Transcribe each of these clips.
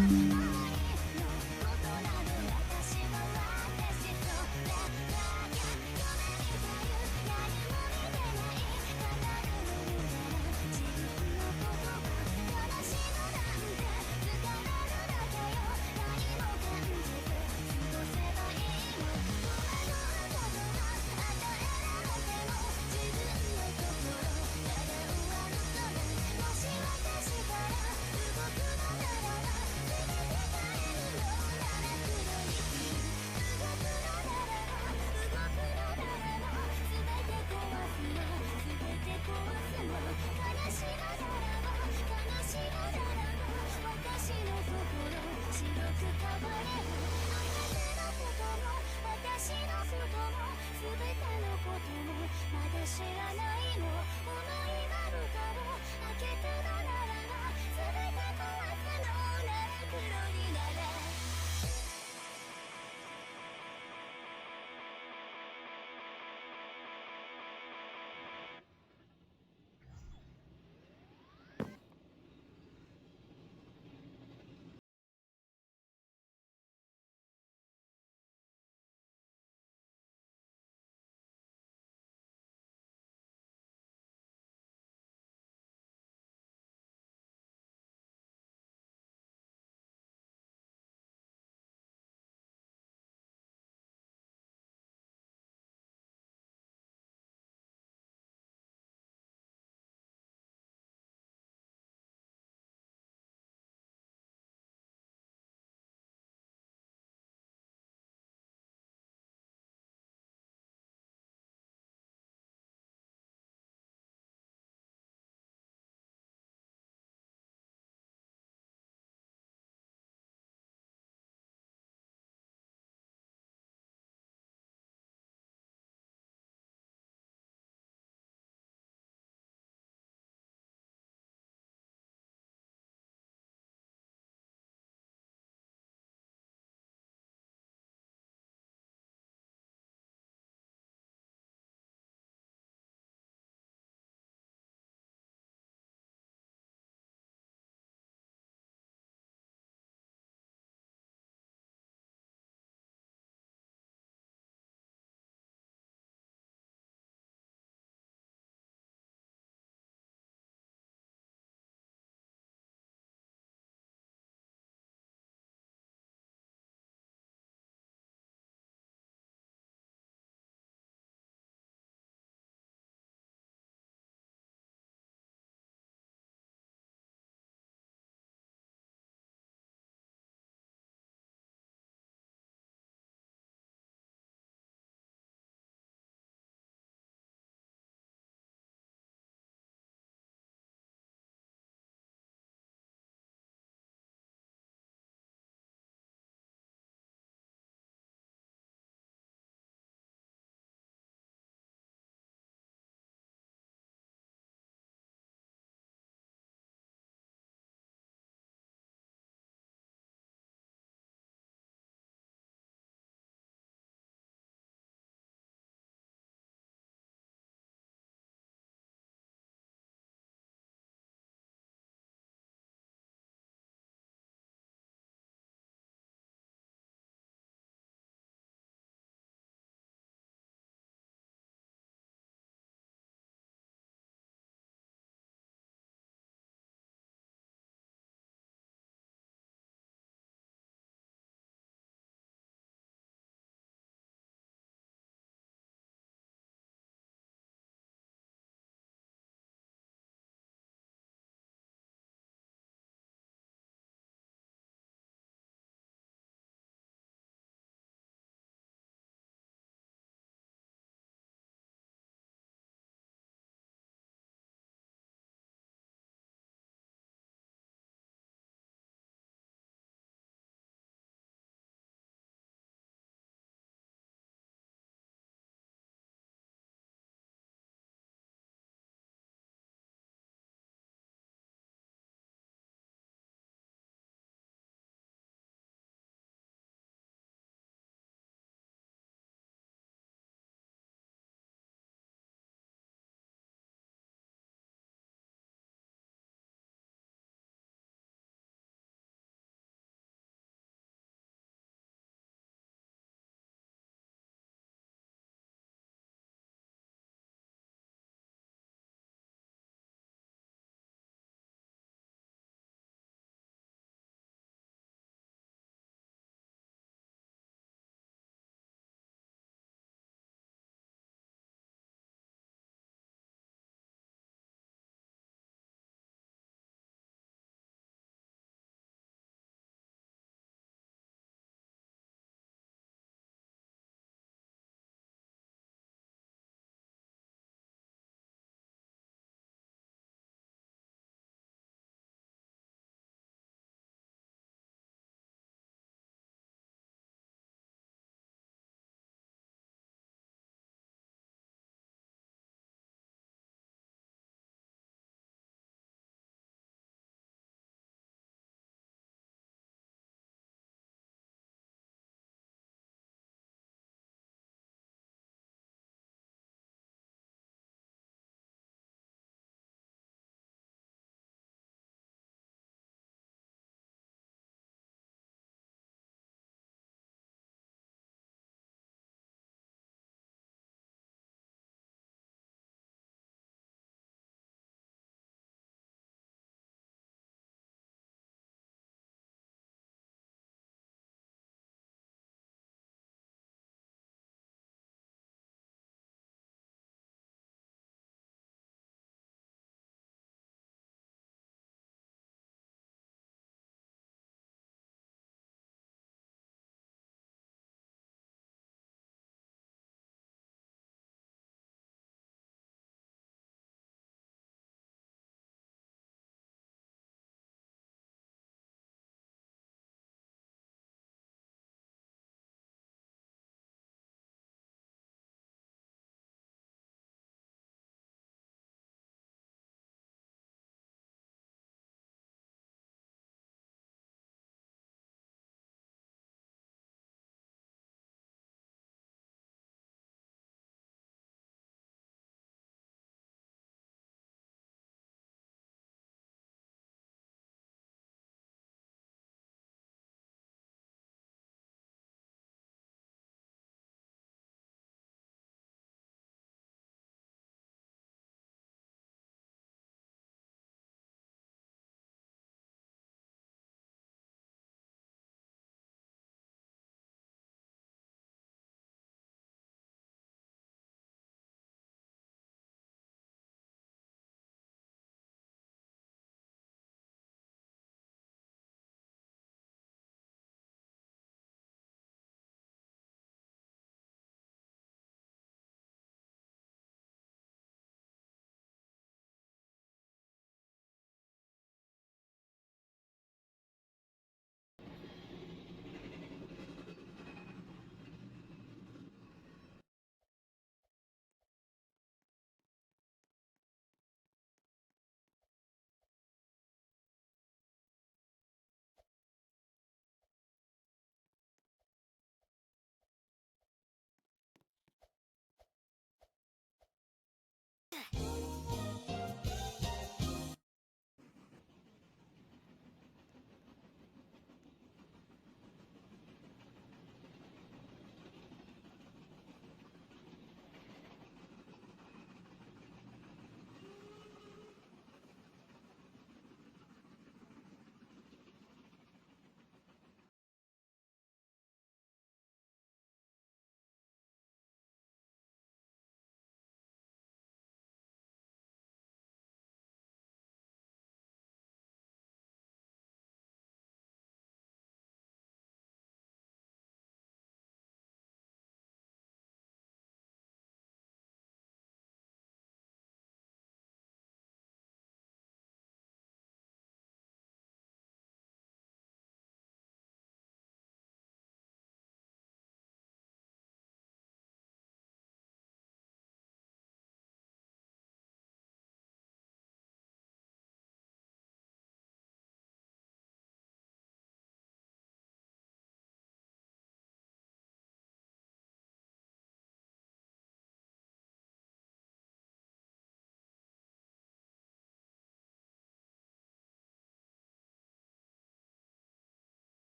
もし私から動くのならば全て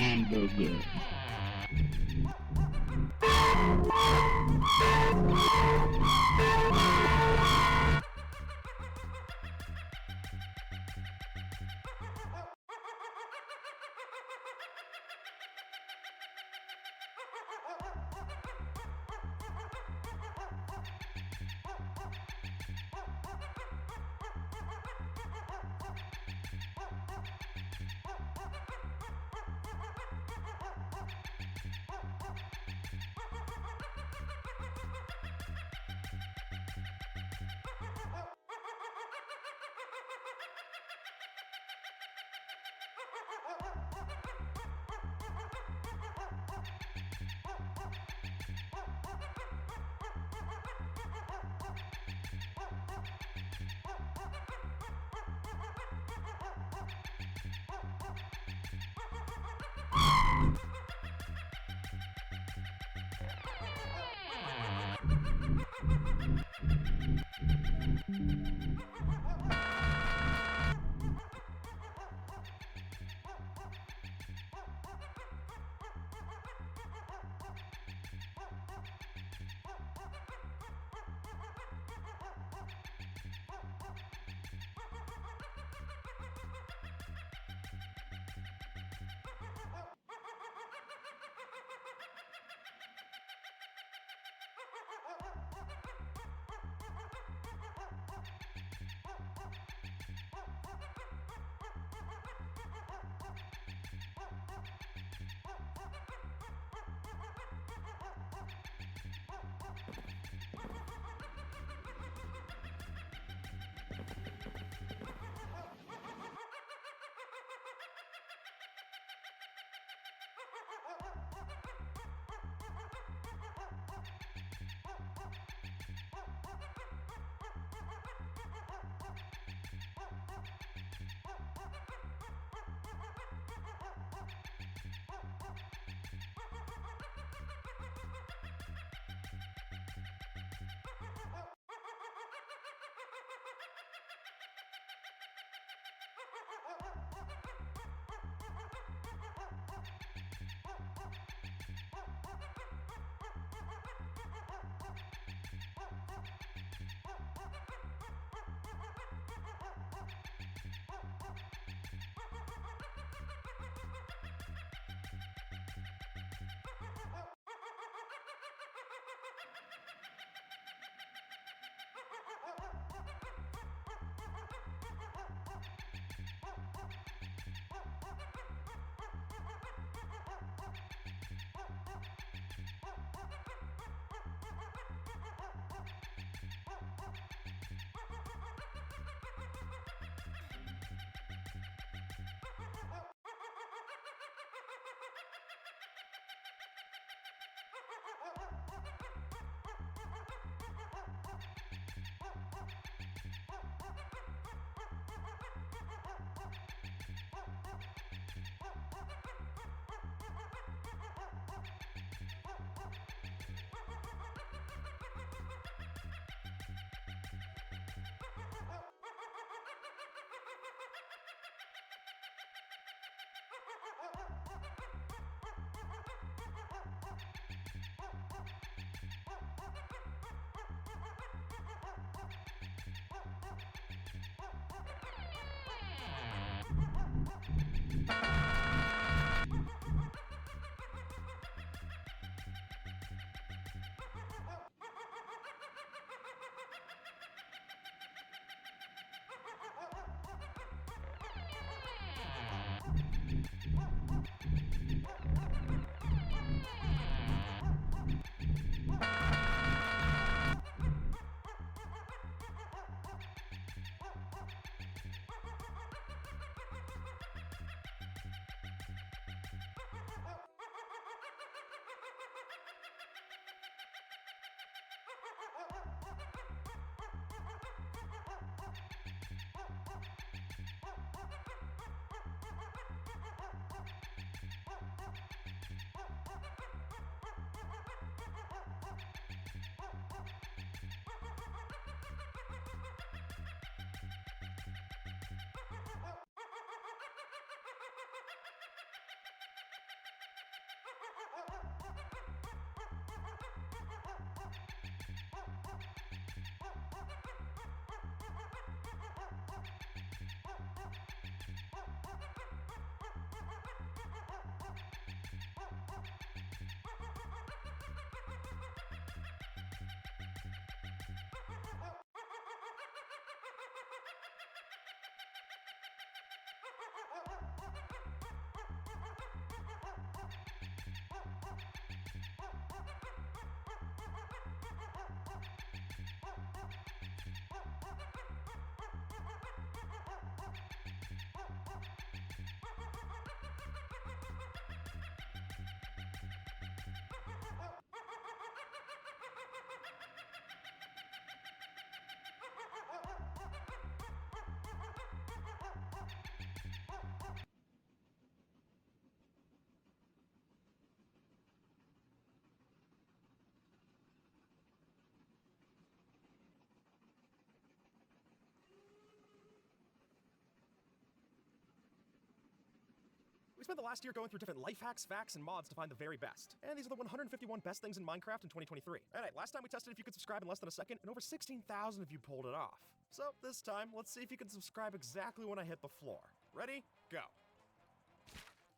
Hamburger. We spent the last year going through different life hacks, facts, and mods to find the very best. And these are the 151 best things in Minecraft in 2023. Alright, last time we tested if you could subscribe in less than a second, and over 16,000 of you pulled it off. So this time, let's see if you can subscribe exactly when I hit the floor. Ready? Go.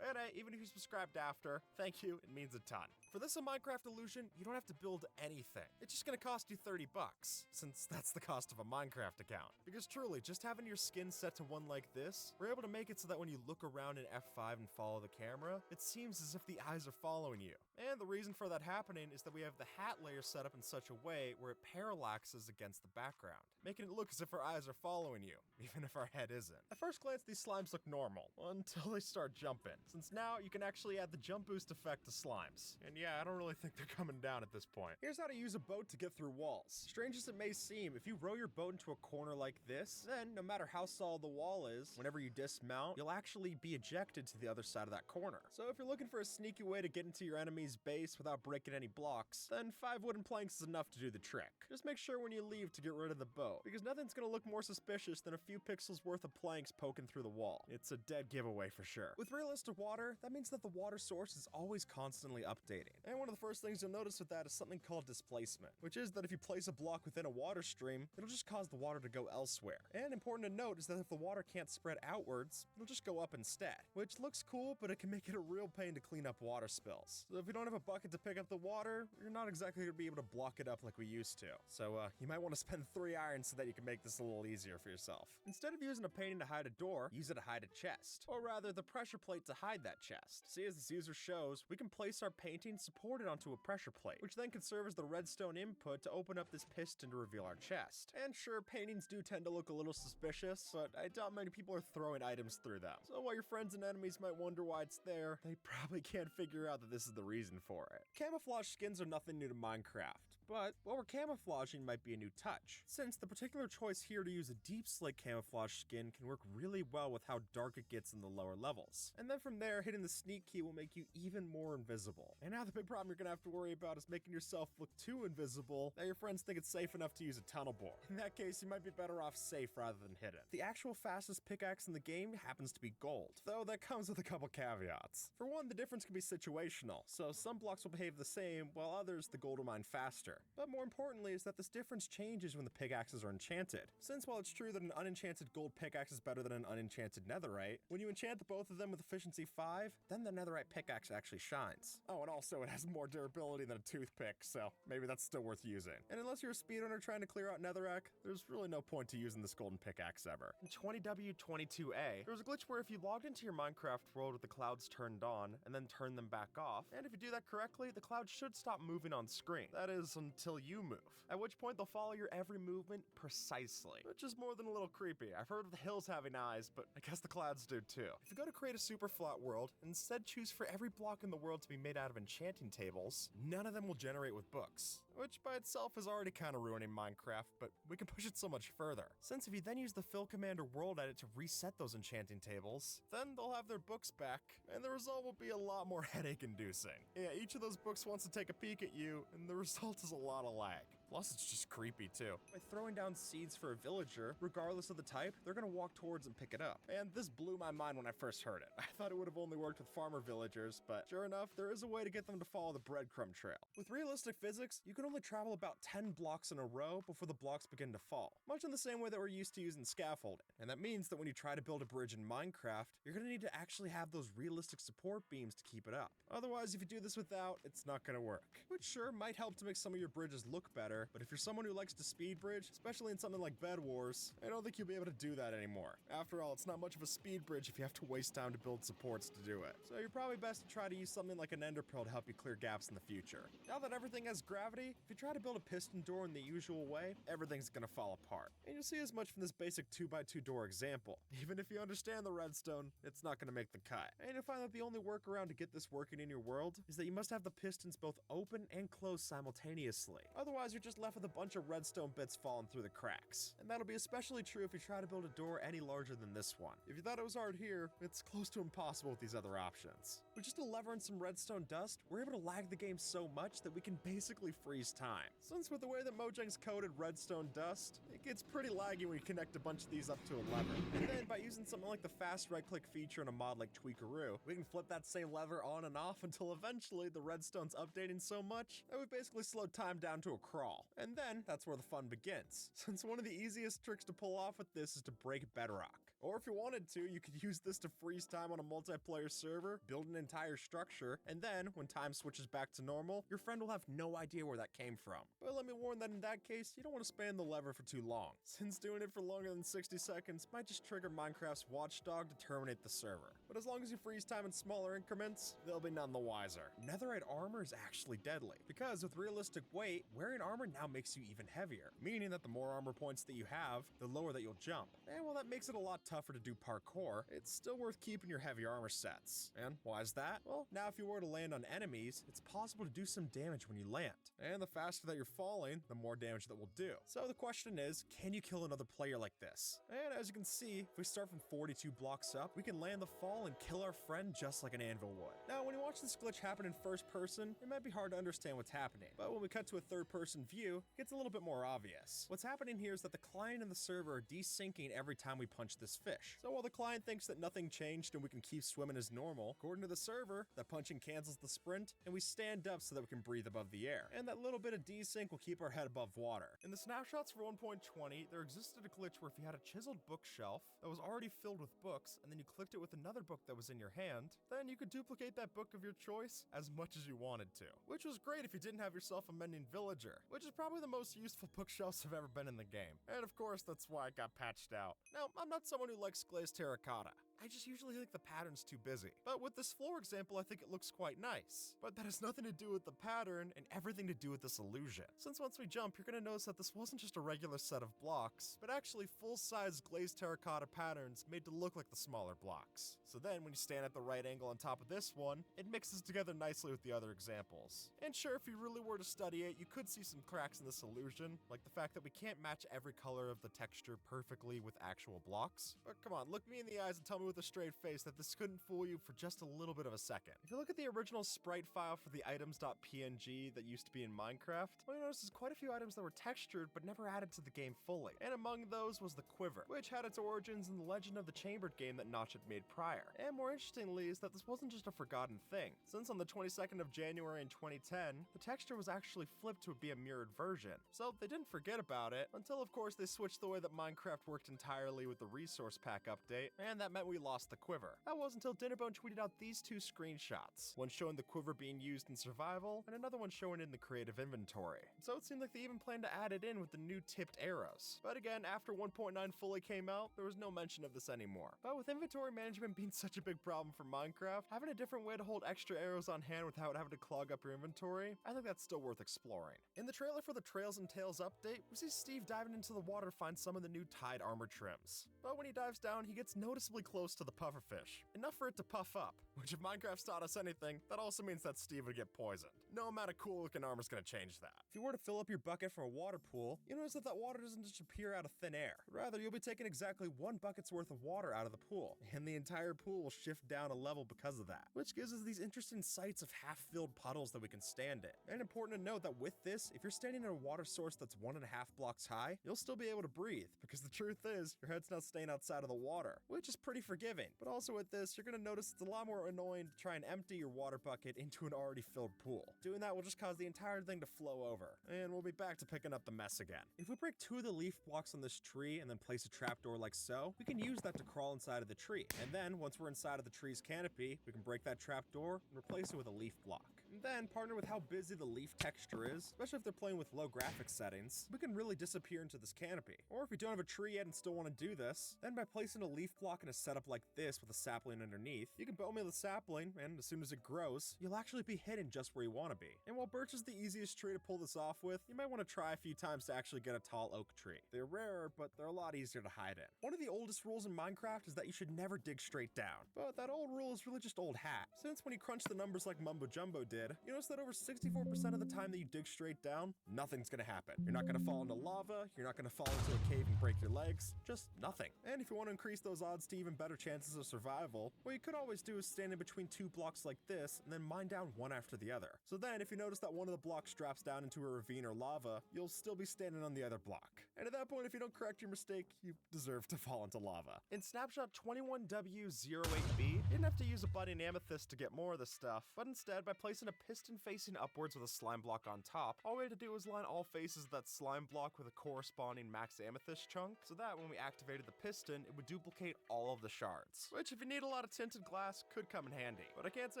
And even if you subscribed after, thank you, it means a ton. For this Minecraft illusion, you don't have to build anything. It's just gonna cost you 30 bucks, since that's the cost of a Minecraft account. Because truly, just having your skin set to one like this, we're able to make it so that when you look around in F5 and follow the camera, it seems as if the eyes are following you. And the reason for that happening is that we have the hat layer set up in such a way where it parallaxes against the background, making it look as if our eyes are following you, even if our head isn't. At first glance, these slimes look normal, until they start jumping, since now you can actually add the jump boost effect to slimes. And yeah, I don't really think they're coming down at this point. Here's how to use a boat to get through walls. Strange as it may seem, if you row your boat into a corner like this, then no matter how solid the wall is, whenever you dismount, you'll actually be ejected to the other side of that corner. So if you're looking for a sneaky way to get into your enemy's base without breaking any blocks, then 5 wooden planks is enough to do the trick. Just make sure when you leave to get rid of the boat, because nothing's gonna look more suspicious than a few pixels worth of planks poking through the wall. It's a dead giveaway for sure. With realistic water, that means that the water source is always constantly updating. And one of the first things you'll notice with that is something called displacement, which is that if you place a block within a water stream, it'll just cause the water to go elsewhere. And important to note is that if the water can't spread outwards, it'll just go up instead, which looks cool, but it can make it a real pain to clean up water spills. So if you don't have a bucket to pick up the water, you're not exactly going to be able to block it up like we used to. So you might want to spend 3 irons so that you can make this a little easier for yourself. Instead of using a painting to hide a door, use it to hide a chest, or rather the pressure plate to hide that chest. See, as this user shows, we can place our painting supported onto a pressure plate, which then can serve as the redstone input to open up this piston to reveal our chest. And sure, paintings do tend to look a little suspicious, but I doubt many people are throwing items through them. So while your friends and enemies might wonder why it's there, they probably can't figure out that this is the reason for it. Camouflage skins are nothing new to Minecraft, but what we're camouflaging might be a new touch, since the particular choice here to use a deep slate camouflage skin can work really well with how dark it gets in the lower levels. And then from there, hitting the sneak key will make you even more invisible. And now the big problem you're gonna have to worry about is making yourself look too invisible that your friends think it's safe enough to use a tunnel bore. In that case, you might be better off safe rather than hidden. The actual fastest pickaxe in the game happens to be gold, though that comes with a couple caveats. For one, the difference can be situational, so some blocks will behave the same, while others the gold will mine faster. But more importantly is that this difference changes when the pickaxes are enchanted. Since while it's true that an unenchanted gold pickaxe is better than an unenchanted netherite, when you enchant both of them with efficiency 5, then the netherite pickaxe actually shines. Oh, and also it has more durability than a toothpick, so maybe that's still worth using. And unless you're a speedrunner trying to clear out netherrack, there's really no point to using this golden pickaxe ever. In 20W22A, there was a glitch where if you logged into your Minecraft world with the clouds turned on, and then turned them back off, and if you do that correctly, the clouds should stop moving on screen. That is, until you move. At which point they'll follow your every movement precisely, which is more than a little creepy. I've heard of the hills having eyes, but I guess the clouds do too. If you go to create a super flat world, and instead choose for every block in the world to be made out of enchanting tables, none of them will generate with books, which by itself is already kind of ruining Minecraft, but we can push it so much further. Since if you then use the fill command or world edit to reset those enchanting tables, then they'll have their books back, and the result will be a lot more headache inducing. Yeah, each of those books wants to take a peek at you, and the result is a lot of lag. Plus, it's just creepy too. By throwing down seeds for a villager, regardless of the type, they're gonna walk towards and pick it up. And this blew my mind when I first heard it. I thought it would have only worked with farmer villagers, but sure enough, there is a way to get them to follow the breadcrumb trail. With realistic physics, you can only travel about 10 blocks in a row before the blocks begin to fall, much in the same way that we're used to using scaffolding. And that means that when you try to build a bridge in Minecraft, you're gonna need to actually have those realistic support beams to keep it up. Otherwise, if you do this without, it's not gonna work. Which sure might help to make some of your bridges look better, but if you're someone who likes to speed bridge, especially in something like Bed Wars, I don't think you'll be able to do that anymore. After all, it's not much of a speed bridge if you have to waste time to build supports to do it. So you're probably best to try to use something like an ender pearl to help you clear gaps in the future. Now that everything has gravity, if you try to build a piston door in the usual way, everything's gonna fall apart. And you'll see as much from this basic 2x2 door example. Even if you understand the redstone, it's not gonna make the cut. And you'll find that the only workaround to get this working in your world is that you must have the pistons both open and closed simultaneously. Otherwise, you're just left with a bunch of redstone bits falling through the cracks. And that'll be especially true if you try to build a door any larger than this one. If you thought it was hard here, it's close to impossible with these other options. With just a lever and some redstone dust, we're able to lag the game so much that we can basically freeze time. Since with the way that Mojang's coded redstone dust, it gets pretty laggy when you connect a bunch of these up to a lever. And then by using something like the fast right-click feature in a mod like Tweakaroo, we can flip that same lever on and off until eventually the redstone's updating so much that we basically slowed time down to a crawl. And then that's where the fun begins, since one of the easiest tricks to pull off with this is to break bedrock. Or if you wanted to, you could use this to freeze time on a multiplayer server, build an entire structure, and then, when time switches back to normal, your friend will have no idea where that came from. But let me warn that in that case, you don't want to span the lever for too long, since doing it for longer than 60 seconds might just trigger Minecraft's watchdog to terminate the server. But as long as you freeze time in smaller increments, they'll be none the wiser. Netherite armor is actually deadly, because with realistic weight, wearing armor now makes you even heavier, meaning that the more armor points that you have, the lower that you'll jump. And while that makes it a lot tougher to do parkour, it's still worth keeping your heavy armor sets. And why is that? Well, now if you were to land on enemies, it's possible to do some damage when you land. And the faster that you're falling, the more damage that will do. So the question is, can you kill another player like this? And as you can see, if we start from 42 blocks up, we can land the fall and kill our friend just like an anvil would. Now, when you watch this glitch happen in first person, it might be hard to understand what's happening. But when we cut to a third person view, it gets a little bit more obvious. What's happening here is that the client and the server are desyncing every time we punch this fish. So while the client thinks that nothing changed and we can keep swimming as normal, according to the server, that punching cancels the sprint and we stand up so that we can breathe above the air. And that little bit of desync will keep our head above water. In the snapshots for 1.20, there existed a glitch where if you had a chiseled bookshelf that was already filled with books and then you clicked it with another book that was in your hand, then you could duplicate that book of your choice as much as you wanted to. Which was great if you didn't have yourself a mending villager, which is probably the most useful bookshelves have ever been in the game. And of course, that's why it got patched out. Now, I'm not someone who likes glazed terracotta. I just usually think the pattern's too busy. But with this floor example, I think it looks quite nice. But that has nothing to do with the pattern and everything to do with this illusion. Since once we jump, you're gonna notice that this wasn't just a regular set of blocks, but actually full-size glazed terracotta patterns made to look like the smaller blocks. So then when you stand at the right angle on top of this one, it mixes together nicely with the other examples. And sure, if you really were to study it, you could see some cracks in this illusion, like the fact that we can't match every color of the texture perfectly with actual blocks. But come on, look me in the eyes and tell me with a straight face that this couldn't fool you for just a little bit of a second. If you look at the original sprite file for the items.png that used to be in Minecraft, what you notice is quite a few items that were textured but never added to the game fully. And among those was the quiver, which had its origins in the Legend of the Chambered game that Notch had made prior. And more interestingly is that this wasn't just a forgotten thing, since on the 22nd of January in 2010, the texture was actually flipped to be a mirrored version. So they didn't forget about it, until of course they switched the way that Minecraft worked entirely with the resource pack update, and that meant we lost the quiver. That was until Dinnerbone tweeted out these two screenshots, one showing the quiver being used in survival, and another one showing in the creative inventory. So it seemed like they even planned to add it in with the new tipped arrows. But again, after 1.9 fully came out, there was no mention of this anymore. But with inventory management being such a big problem for Minecraft, having a different way to hold extra arrows on hand without having to clog up your inventory, I think that's still worth exploring. In the trailer for the Trails and Tales update, we see Steve diving into the water to find some of the new Tide armor trims. But when he dives down, he gets noticeably close to the pufferfish, enough for it to puff up, which if Minecraft's taught us anything, that also means that Steve would get poisoned. No amount of cool looking armor's gonna change that. If you were to fill up your bucket from a water pool, you'll notice that that water doesn't just appear out of thin air. Rather, you'll be taking exactly one bucket's worth of water out of the pool, and the entire pool will shift down a level because of that, which gives us these interesting sights of half-filled puddles that we can stand in. And important to note that with this, if you're standing in a water source that's 1.5 blocks high, you'll still be able to breathe, because the truth is, your head's not staying outside of the water, which is pretty forgiving. But also with this, you're gonna notice it's a lot more annoying to try and empty your water bucket into an already filled pool. Doing that will just cause the entire thing to flow over, and we'll be back to picking up the mess again. If we break 2 of the leaf blocks on this tree and then place a trapdoor like so, we can use that to crawl inside of the tree. And then, once we're inside of the tree's canopy, we can break that trapdoor and replace it with a leaf block. And then, partner with how busy the leaf texture is, especially if they're playing with low graphics settings, we can really disappear into this canopy. Or if you don't have a tree yet and still want to do this, then by placing a leaf block in a setup like this with a sapling underneath, you can bone meal the sapling, and as soon as it grows, you'll actually be hidden just where you want to be. And while birch is the easiest tree to pull this off with, you might want to try a few times to actually get a tall oak tree. They're rarer, but they're a lot easier to hide in. One of the oldest rules in Minecraft is that you should never dig straight down. But that old rule is really just old hat, since when you crunch the numbers like Mumbo Jumbo did, did, you notice that over 64% of the time that you dig straight down, nothing's gonna happen. You're not gonna fall into lava, you're not gonna fall into a cave and break your legs, just nothing. And if you want to increase those odds to even better chances of survival, what you could always do is stand in between two blocks like this and then mine down one after the other. So then if you notice that one of the blocks drops down into a ravine or lava, you'll still be standing on the other block. And at that point, if you don't correct your mistake, you deserve to fall into lava. In Snapshot 21W08B, you didn't have to use a budding amethyst to get more of the stuff, but instead, by placing a piston facing upwards with a slime block on top, all we had to do was line all faces of that slime block with a corresponding max amethyst chunk, so that when we activated the piston, it would duplicate all of the shards. Which, if you need a lot of tinted glass, could come in handy. But I can't say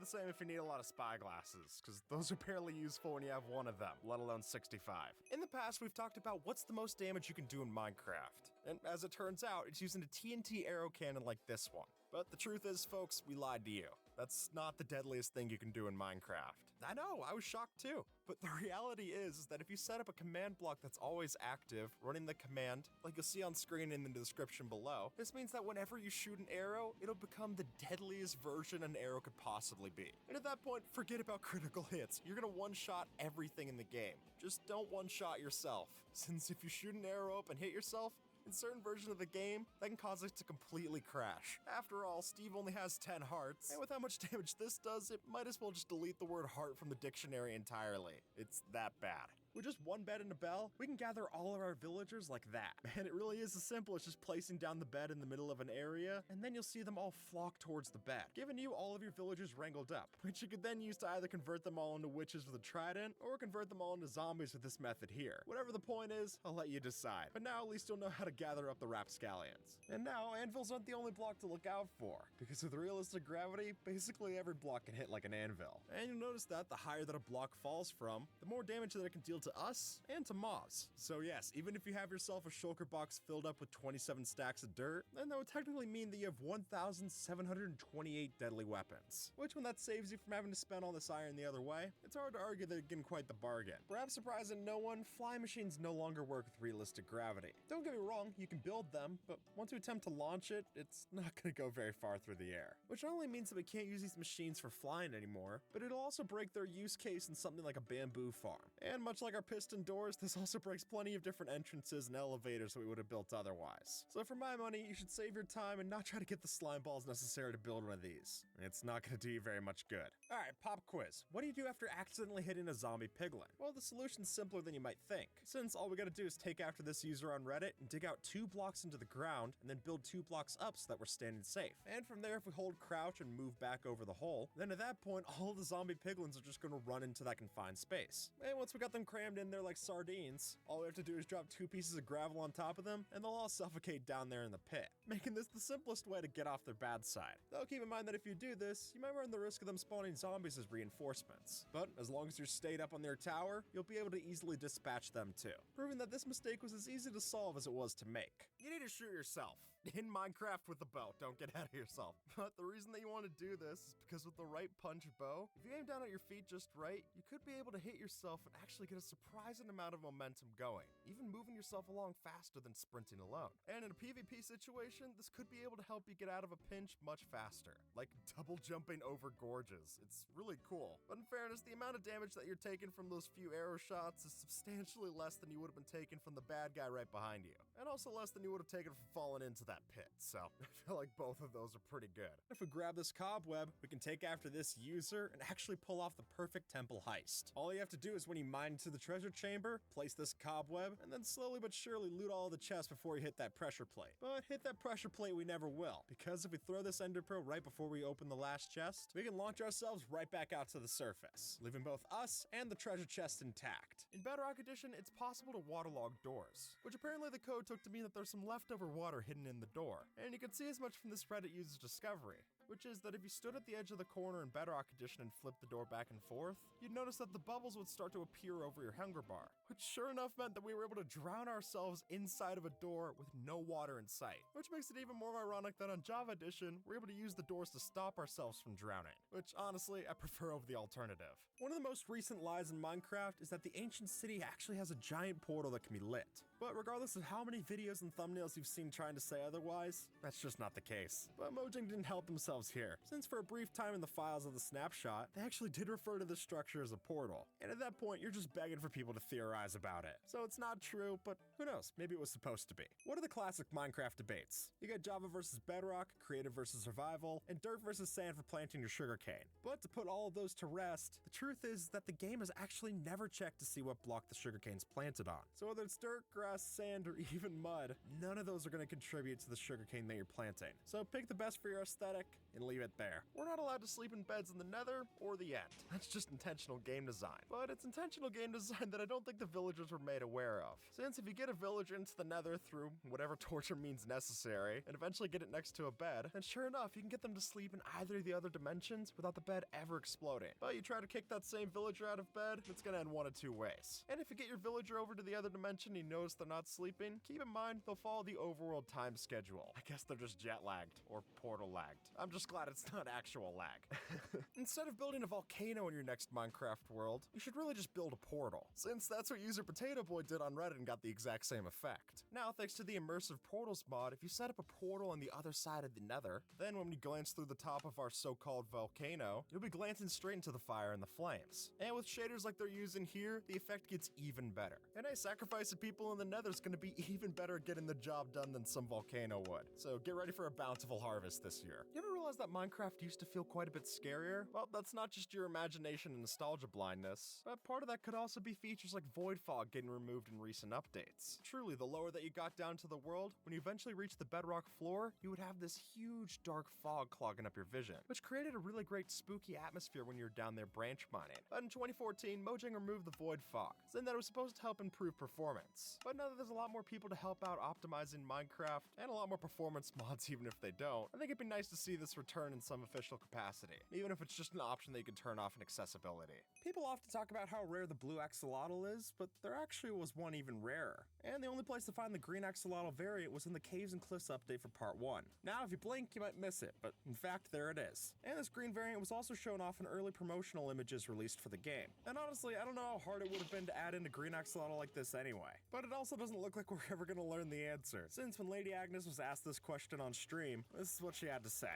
the same if you need a lot of spy glasses, because those are barely useful when you have one of them, let alone 65. In the past, we've talked about what's the most damage you can do in Minecraft. And as it turns out, it's using a TNT arrow cannon like this one. But the truth is, folks, we lied to you. That's not the deadliest thing you can do in Minecraft. I know, I was shocked too. But the reality is that if you set up a command block that's always active, running the command, like you'll see on screen in the description below, this means that whenever you shoot an arrow, it'll become the deadliest version an arrow could possibly be. And at that point, forget about critical hits. You're gonna one-shot everything in the game. Just don't one-shot yourself. Since if you shoot an arrow up and hit yourself, in certain versions of the game, that can cause it to completely crash. After all, Steve only has 10 hearts, and with how much damage this does, it might as well just delete the word heart from the dictionary entirely. It's that bad. With just one bed and a bell, we can gather all of our villagers like that. And it really is as simple as just placing down the bed in the middle of an area, and then you'll see them all flock towards the bed, giving you all of your villagers wrangled up, which you could then use to either convert them all into witches with a trident, or convert them all into zombies with this method here. Whatever the point is, I'll let you decide. But now at least you'll know how to gather up the rapscallions. And now, anvils aren't the only block to look out for, because with realistic gravity, basically every block can hit like an anvil. And you'll notice that the higher that a block falls from, the more damage that it can deal to us and to mobs. So yes, even if you have yourself a shulker box filled up with 27 stacks of dirt, then that would technically mean that you have 1,728 deadly weapons. Which, when that saves you from having to spend all this iron the other way, it's hard to argue that you're getting quite the bargain. Perhaps surprising no one, flying machines no longer work with realistic gravity. Don't get me wrong, you can build them, but once you attempt to launch it, it's not gonna go very far through the air. Which not only means that we can't use these machines for flying anymore, but it'll also break their use case in something like a bamboo farm. And much like our piston doors, this also breaks plenty of different entrances and elevators that we would have built otherwise. So for my money, you should save your time and not try to get the slime balls necessary to build one of these. It's not going to do you very much good. Alright, pop quiz. What do you do after accidentally hitting a zombie piglin? Well, the solution's simpler than you might think, since all we gotta do is take after this user on Reddit and dig out 2 blocks into the ground and then build 2 blocks up so that we're standing safe. And from there, if we hold crouch and move back over the hole, then at that point, all the zombie piglins are just gonna run into that confined space. And once we got them crammed in there like sardines, all we have to do is drop 2 pieces of gravel on top of them, and they'll all suffocate down there in the pit, making this the simplest way to get off their bad side. Though keep in mind that if you do this, you might run the risk of them spawning zombies as reinforcements. But as long as you're stayed up on their tower, you'll be able to easily dispatch them too, proving that this mistake was as easy to solve as it was to make. You need to shoot yourself. In Minecraft with a bow, don't get ahead of yourself. But the reason that you want to do this is because with the right punch bow, if you aim down at your feet just right, you could be able to hit yourself and actually get a surprising amount of momentum going, even moving yourself along faster than sprinting alone. And in a PvP situation, this could be able to help you get out of a pinch much faster, like double jumping over gorges. It's really cool. But in fairness, the amount of damage that you're taking from those few arrow shots is substantially less than you would have been taking from the bad guy right behind you, and also less than you would have taken from falling into that pit, so I feel like both of those are pretty good. If we grab this cobweb, we can take after this user and actually pull off the perfect temple heist. All you have to do is when you mine into the treasure chamber, place this cobweb, and then slowly but surely loot all the chests before you hit that pressure plate. But hit that pressure plate we never will, because if we throw this ender pearl right before we open the last chest, we can launch ourselves right back out to the surface, leaving both us and the treasure chest intact. In Bedrock Edition, it's possible to waterlog doors, which apparently the code took to mean that there's some leftover water hidden in the door. And you can see as much from this Reddit user's discovery, which is that if you stood at the edge of the corner in Bedrock Edition and flipped the door back and forth, you'd notice that the bubbles would start to appear over your hunger bar, which sure enough meant that we were able to drown ourselves inside of a door with no water in sight, which makes it even more ironic that on Java Edition, we're able to use the doors to stop ourselves from drowning, which honestly, I prefer over the alternative. One of the most recent lies in Minecraft is that the ancient city actually has a giant portal that can be lit. But regardless of how many videos and thumbnails you've seen trying to say otherwise, that's just not the case. But Mojang didn't help themselves here, since for a brief time in the files of the snapshot, they actually did refer to the structure as a portal. And at that point, you're just begging for people to theorize about it. So it's not true, but who knows, maybe it was supposed to be. What are the classic Minecraft debates? You got Java versus Bedrock, creative versus survival, and dirt versus sand for planting your sugarcane. But to put all of those to rest, the truth is that the game has actually never checked to see what block the sugarcane's planted on. So whether it's dirt, grass, sand, or even mud, none of those are going to contribute to the sugarcane that you're planting. So pick the best for your aesthetic and leave it there. We're not allowed to sleep in beds in the Nether or the End. That's just intentional game design. But it's intentional game design that I don't think the villagers were made aware of. Since if you get a villager into the Nether through whatever torture means necessary, and eventually get it next to a bed, then sure enough, you can get them to sleep in either of the other dimensions without the bed ever exploding. But you try to kick that same villager out of bed, it's gonna end one of two ways. And if you get your villager over to the other dimension and you notice they're not sleeping, keep in mind they'll follow the overworld time schedule. I guess they're just jet lagged, or portal lagged. I'm just glad it's not actual lag. Instead of building a volcano in your next Minecraft world, you should really just build a portal, since that's what user Potato Boy did on Reddit and got the exact same effect. Now, thanks to the immersive portals mod, if you set up a portal on the other side of the Nether, then when you glance through the top of our so-called volcano, you'll be glancing straight into the fire and the flames. And with shaders like they're using here, the effect gets even better. And hey, sacrificing people in the Nether is going to be even better at getting the job done than some volcano would. So get ready for a bountiful harvest this year. You ever realize that Minecraft used to feel quite a bit scarier? Well, that's not just your imagination and nostalgia blindness, but part of that could also be features like void fog getting removed in recent updates. Truly, the lower that you got down to the world, when you eventually reached the bedrock floor, you would have this huge dark fog clogging up your vision, which created a really great spooky atmosphere when you were down there branch mining. But in 2014, Mojang removed the void fog, saying that it was supposed to help improve performance. But now that there's a lot more people to help out optimizing Minecraft, and a lot more performance mods even if they don't, I think it'd be nice to see this return in some official capacity, even if it's just an option that you can turn off in accessibility. People often talk about how rare the blue axolotl is, but there actually was one even rarer. And the only place to find the green axolotl variant was in the Caves and Cliffs update for part 1. Now, if you blink, you might miss it, but in fact, there it is. And this green variant was also shown off in early promotional images released for the game. And honestly, I don't know how hard it would have been to add in a green axolotl like this anyway. But it also doesn't look like we're ever gonna learn the answer, since when Lady Agnes was asked this question on stream, this is what she had to say.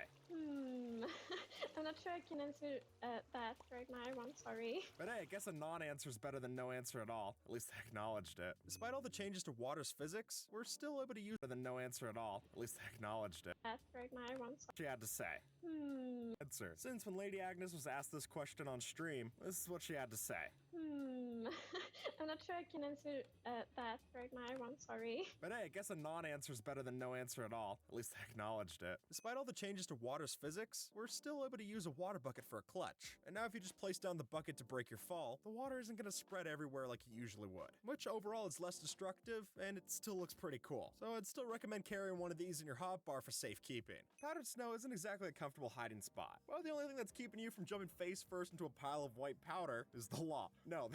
I'm not sure I can answer that right now, I'm sorry. But hey, I guess a non-answer is better than no answer at all. At least I acknowledged it. Despite all the changes to water's physics, we're still able to use better than no answer at all. At least I acknowledged it. That right now, I'm sorry. She had to say. Answer. Since when Lady Agnes was asked this question on stream, this is what she had to say. I'm not sure I can answer that right now, I'm sorry. But hey, I guess a non-answer is better than no answer at all. At least I acknowledged it. Despite all the changes to water's physics, we're still able to use a water bucket for a clutch. And now if you just place down the bucket to break your fall, the water isn't going to spread everywhere like it usually would. Which overall is less destructive, and it still looks pretty cool. So I'd still recommend carrying one of these in your hotbar for safekeeping. Powdered snow isn't exactly a comfortable hiding spot. Well, the only thing that's keeping you from jumping face first into a pile of white powder is the law. No,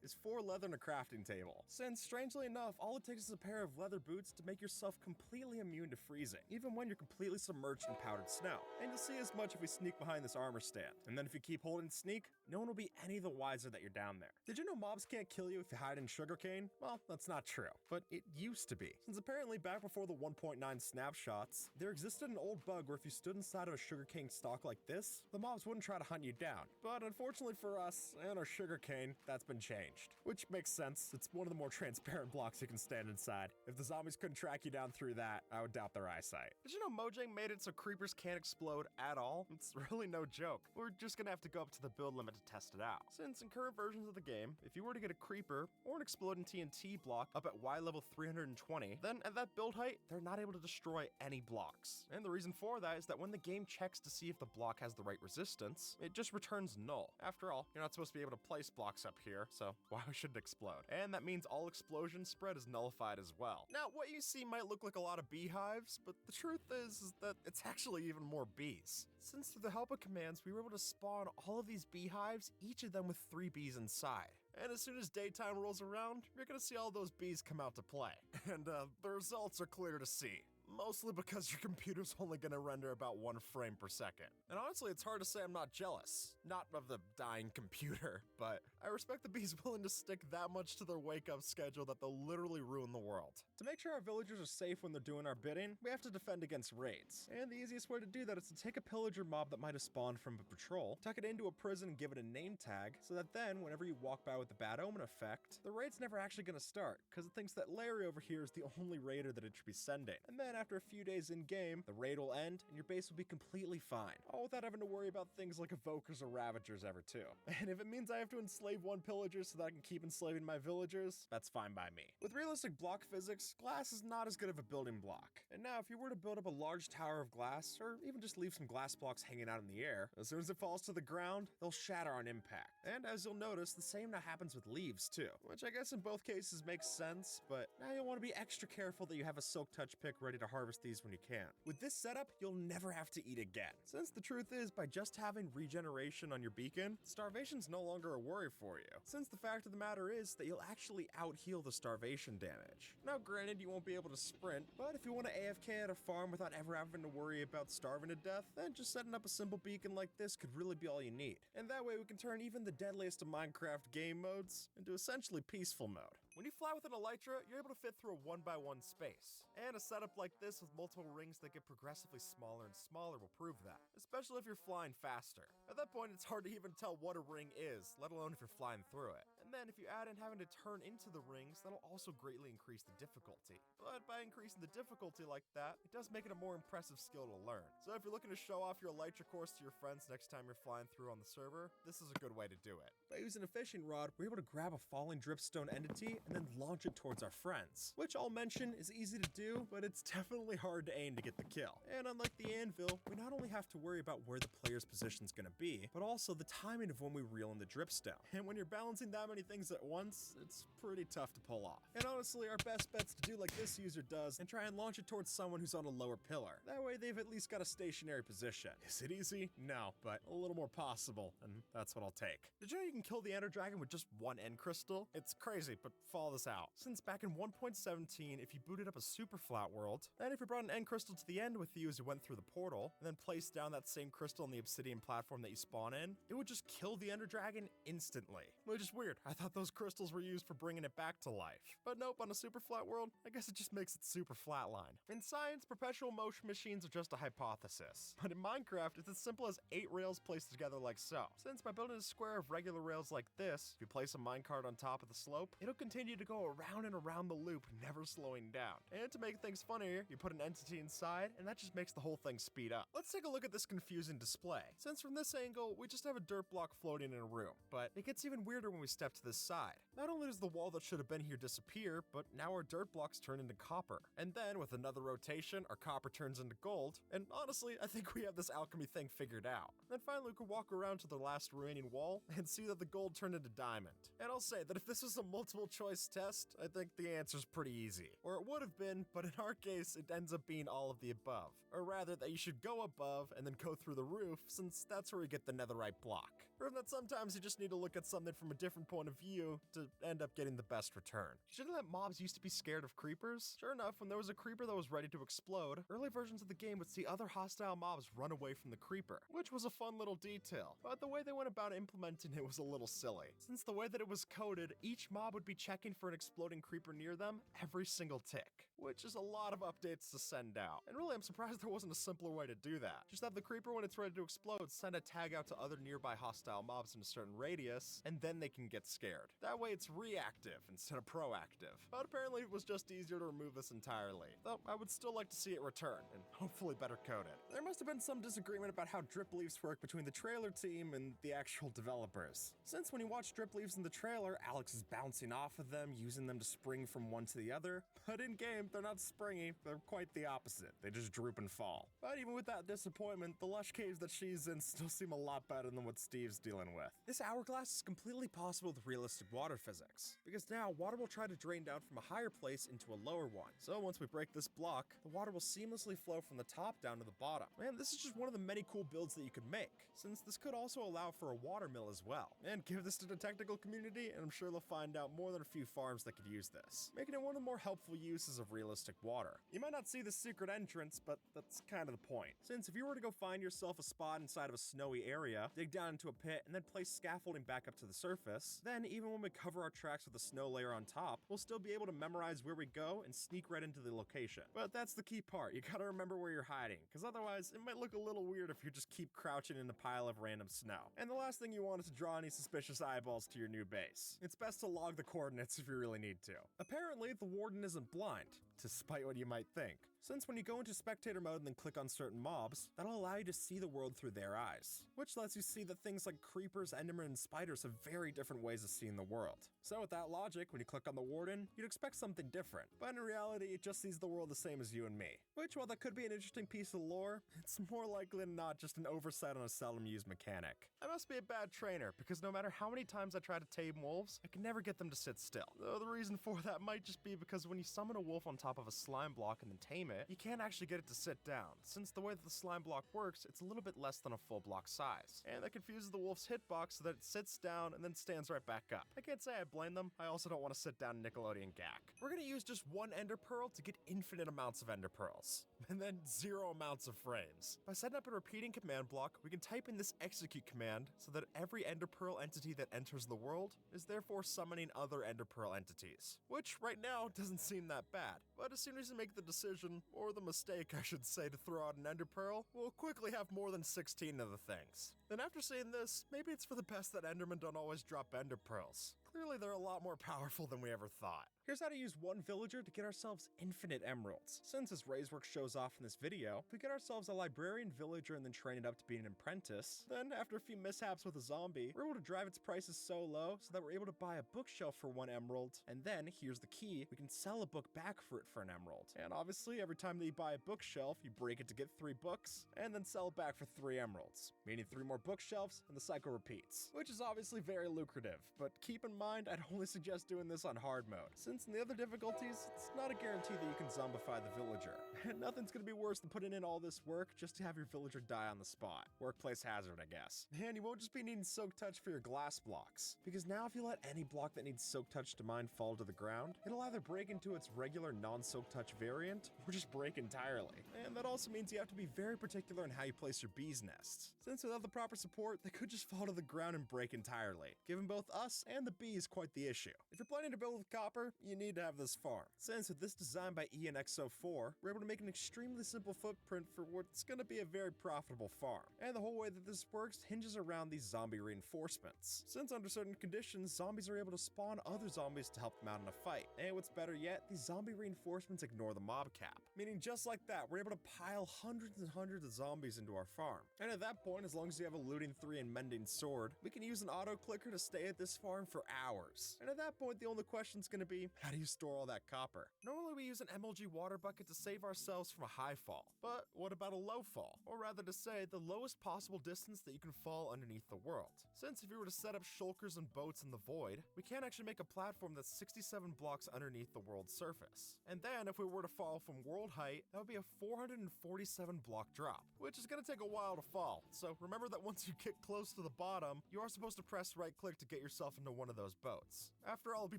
is 4 leather and a crafting table. Since, strangely enough, all it takes is a pair of leather boots to make yourself completely immune to freezing, even when you're completely submerged in powdered snow. And you'll see as much if we sneak behind this armor stand. And then if you keep holding sneak, no one will be any the wiser that you're down there. Did you know mobs can't kill you if you hide in sugarcane? Well, that's not true, but it used to be. Since apparently back before the 1.9 snapshots, there existed an old bug where if you stood inside of a sugarcane stalk like this, the mobs wouldn't try to hunt you down. But unfortunately for us and our sugarcane, that's been changed. Which makes sense, it's one of the more transparent blocks you can stand inside. If the zombies couldn't track you down through that, I would doubt their eyesight. Did you know Mojang made it so creepers can't explode at all? It's really no joke. We're just gonna have to go up to the build limit to test it out. Since in current versions of the game, if you were to get a creeper or an exploding TNT block up at Y level 320, then at that build height, they're not able to destroy any blocks. And the reason for that is that when the game checks to see if the block has the right resistance, it just returns null. After all, you're not supposed to be able to place blocks up here, so why should it explode? And that means all explosion spread is nullified as well. Now, what you see might look like a lot of beehives, but the truth is that it's actually even more bees. Since through the help of commands, we were able to spawn all of these beehives, each of them with 3 bees inside. And as soon as daytime rolls around, you're gonna see all those bees come out to play. And the results are clear to see. mostly because your computer's only gonna render about 1 frame per second. And honestly, it's hard to say I'm not jealous. Not of the dying computer, but I respect the bees willing to stick that much to their wake-up schedule that they'll literally ruin the world. To make sure our villagers are safe when they're doing our bidding, we have to defend against raids. And the easiest way to do that is to take a pillager mob that might have spawned from a patrol, tuck it into a prison and give it a name tag, so that then, whenever you walk by with the bad omen effect, the raid's never actually gonna start, because it thinks that Larry over here is the only raider that it should be sending. And then after a few days in-game, the raid will end, and your base will be completely fine, all without having to worry about things like evokers or ravagers ever too. And if it means I have to enslave one pillager so that I can keep enslaving my villagers, that's fine by me. With realistic block physics, glass is not as good of a building block. And now if you were to build up a large tower of glass, or even just leave some glass blocks hanging out in the air, as soon as it falls to the ground, they'll shatter on impact. And as you'll notice, the same now happens with leaves too, which I guess in both cases makes sense, but now you'll want to be extra careful that you have a silk touch pick ready to harvest these when you can. With this setup, you'll never have to eat again, since the truth is, by just having regeneration on your beacon, starvation's no longer a worry for you, since the fact of the matter is that you'll actually out-heal the starvation damage. Now granted, you won't be able to sprint, but if you want to AFK at a farm without ever having to worry about starving to death, then just setting up a simple beacon like this could really be all you need. And that way we can turn even the deadliest of Minecraft game modes into essentially peaceful mode. When you fly with an elytra, you're able to fit through a 1x1 space. And a setup like this with multiple rings that get progressively smaller and smaller will prove that, especially if you're flying faster. At that point, it's hard to even tell what a ring is, let alone if you're flying through it. And then if you add in having to turn into the rings, that'll also greatly increase the difficulty. But by increasing the difficulty like that, it does make it a more impressive skill to learn. So if you're looking to show off your elytra course to your friends next time you're flying through on the server, this is a good way to do it. By using a fishing rod, we're able to grab a falling dripstone entity and then launch it towards our friends, which I'll mention is easy to do, but it's definitely hard to aim to get the kill. And unlike the anvil, we not only have to worry about where the player's position's gonna be, but also the timing of when we reel in the dripstone. And when you're balancing that many things at once, it's pretty tough to pull off. And honestly, our best bet's to do like this user does and try and launch it towards someone who's on a lower pillar. That way they've at least got a stationary position. Is it easy? No, but a little more possible, and that's what I'll take. Did you know you can kill the Ender Dragon with just 1 end crystal? It's crazy, but follow this out. Since back in 1.17, if you booted up a super flat world, and if you brought an end crystal to the end with you as you went through the portal, and then placed down that same crystal on the obsidian platform that you spawn in, it would just kill the Ender Dragon instantly. Which is weird. I thought those crystals were used for bringing it back to life. But nope, on a super flat world, I guess it just makes it super flatline. In science, perpetual motion machines are just a hypothesis. But in Minecraft, it's as simple as 8 rails placed together like so. Since by building a square of regular rails like this, if you place a minecart on top of the slope, it'll continue to go around and around the loop, never slowing down. And to make things funnier, you put an entity inside, and that just makes the whole thing speed up. Let's take a look at this confusing display. Since from this angle, we just have a dirt block floating in a room, but it gets even weirder when we step to this side. Not only does the wall that should have been here disappear, but now our dirt blocks turn into copper. And then, with another rotation, our copper turns into gold, and honestly, I think we have this alchemy thing figured out. Then finally, we could walk around to the last remaining wall and see that the gold turned into diamond. And I'll say that if this was a multiple choice test, I think the answer's pretty easy. Or it would have been, but in our case, it ends up being all of the above. Or rather, that you should go above and then go through the roof, since that's where you get the netherite block. Or that sometimes you just need to look at something from a different point of view to end up getting the best return. Did you know that mobs used to be scared of creepers? Sure enough, when there was a creeper that was ready to explode, early versions of the game would see other hostile mobs run away from the creeper, which was a fun little detail. But the way they went about implementing it was a little silly. Since the way that it was coded, each mob would be checking for an exploding creeper near them every single tick, which is a lot of updates to send out. And really, I'm surprised there wasn't a simpler way to do that. Just have the creeper, when it's ready to explode, send a tag out to other nearby hostile mobs in a certain radius, and then they can get scared. That way it's reactive instead of proactive. But apparently it was just easier to remove this entirely. Though I would still like to see it return, and hopefully better coded. There must have been some disagreement about how drip leaves work between the trailer team and the actual developers. Since when you watch drip leaves in the trailer, Alex is bouncing off of them, using them to spring from one to the other. But in game, they're not springy, they're quite the opposite. They just droop and fall. But even with that disappointment, the lush caves that she's in still seem a lot better than what Steve's dealing with. This hourglass is completely possible with realistic water physics, because now water will try to drain down from a higher place into a lower one. So once we break this block, the water will seamlessly flow from the top down to the bottom. Man, this is just one of the many cool builds that you could make, since this could also allow for a water mill as well. And give this to the technical community, and I'm sure they'll find out more than a few farms that could use this, making it one of the more helpful uses of realistic realistic water. You might not see the secret entrance, but that's kind of the point. Since if you were to go find yourself a spot inside of a snowy area, dig down into a pit, and then place scaffolding back up to the surface, then even when we cover our tracks with a snow layer on top, we'll still be able to memorize where we go and sneak right into the location. But that's the key part, you gotta remember where you're hiding, because otherwise it might look a little weird if you just keep crouching in a pile of random snow. And the last thing you want is to draw any suspicious eyeballs to your new base. It's best to log the coordinates if you really need to. Apparently, the warden isn't blind, despite what you might think. Since when you go into spectator mode and then click on certain mobs, that'll allow you to see the world through their eyes, which lets you see that things like creepers, endermen, and spiders have very different ways of seeing the world. So with that logic, when you click on the warden, you'd expect something different, but in reality, it just sees the world the same as you and me. Which, while that could be an interesting piece of lore, it's more likely than not just an oversight on a seldom used mechanic. I must be a bad trainer, because no matter how many times I try to tame wolves, I can never get them to sit still. Though the reason for that might just be because when you summon a wolf on top of a slime block and then tame it, you can't actually get it to sit down. Since the way that the slime block works, it's a little bit less than a full block size. And that confuses the wolf's hitbox so that it sits down and then stands right back up. I can't say I blame them, I also don't want to sit down Nickelodeon gack. We're gonna use just one ender pearl to get infinite amounts of ender pearls, and then 0 amounts of frames. By setting up a repeating command block, we can type in this execute command so that every ender pearl entity that enters the world is therefore summoning other ender pearl entities. Which right now doesn't seem that bad, but as soon as you make the decision, or the mistake I should say, to throw out an ender pearl, we'll quickly have more than 16 of the things. Then after saying this, maybe it's for the best that endermen don't always drop ender pearls. Clearly they're a lot more powerful than we ever thought. Here's how to use one villager to get ourselves infinite emeralds. Since as Razework shows off in this video, if we get ourselves a librarian villager and then train it up to be an apprentice, then after a few mishaps with a zombie, we're able to drive its prices so low so that we're able to buy a bookshelf for 1 emerald, and then, here's the key, we can sell a book back for it for an emerald. And obviously, every time that you buy a bookshelf, you break it to get 3 books, and then sell it back for 3 emeralds, meaning 3 more bookshelves, and the cycle repeats. Which is obviously very lucrative, but keep in mind, I'd only suggest doing this on hard mode. Since in the other difficulties, it's not a guarantee that you can zombify the villager. Nothing's gonna be worse than putting in all this work just to have your villager die on the spot. Workplace hazard, I guess. And you won't just be needing soak touch for your glass blocks, because now if you let any block that needs soak touch to mine fall to the ground, it'll either break into its regular non-soak touch variant, or just break entirely. And that also means you have to be very particular in how you place your bees' nests, since without the proper support, they could just fall to the ground and break entirely, giving both us and the bees quite the issue. If you're planning to build with copper, you need to have this farm. Since with this design by ENXO4, we're able to make an extremely simple footprint for what's gonna be a very profitable farm. And the whole way that this works hinges around these zombie reinforcements. Since under certain conditions, zombies are able to spawn other zombies to help them out in a fight. And what's better yet, these zombie reinforcements ignore the mob cap. Meaning just like that, we're able to pile hundreds and hundreds of zombies into our farm. And at that point, as long as you have a looting 3 and mending sword, we can use an auto clicker to stay at this farm for hours. And at that point, the only question's gonna be, how do you store all that copper? Normally we use an MLG water bucket to save ourselves from a high fall, but what about a low fall? Or rather to say, the lowest possible distance that you can fall underneath the world. Since if you were to set up shulkers and boats in the void, we can't actually make a platform that's 67 blocks underneath the world's surface. And then if we were to fall from world height, that would be a 447 block drop, which is gonna take a while to fall. So remember that once you get close to the bottom, you are supposed to press right click to get yourself into one of those boats. After all, it'll be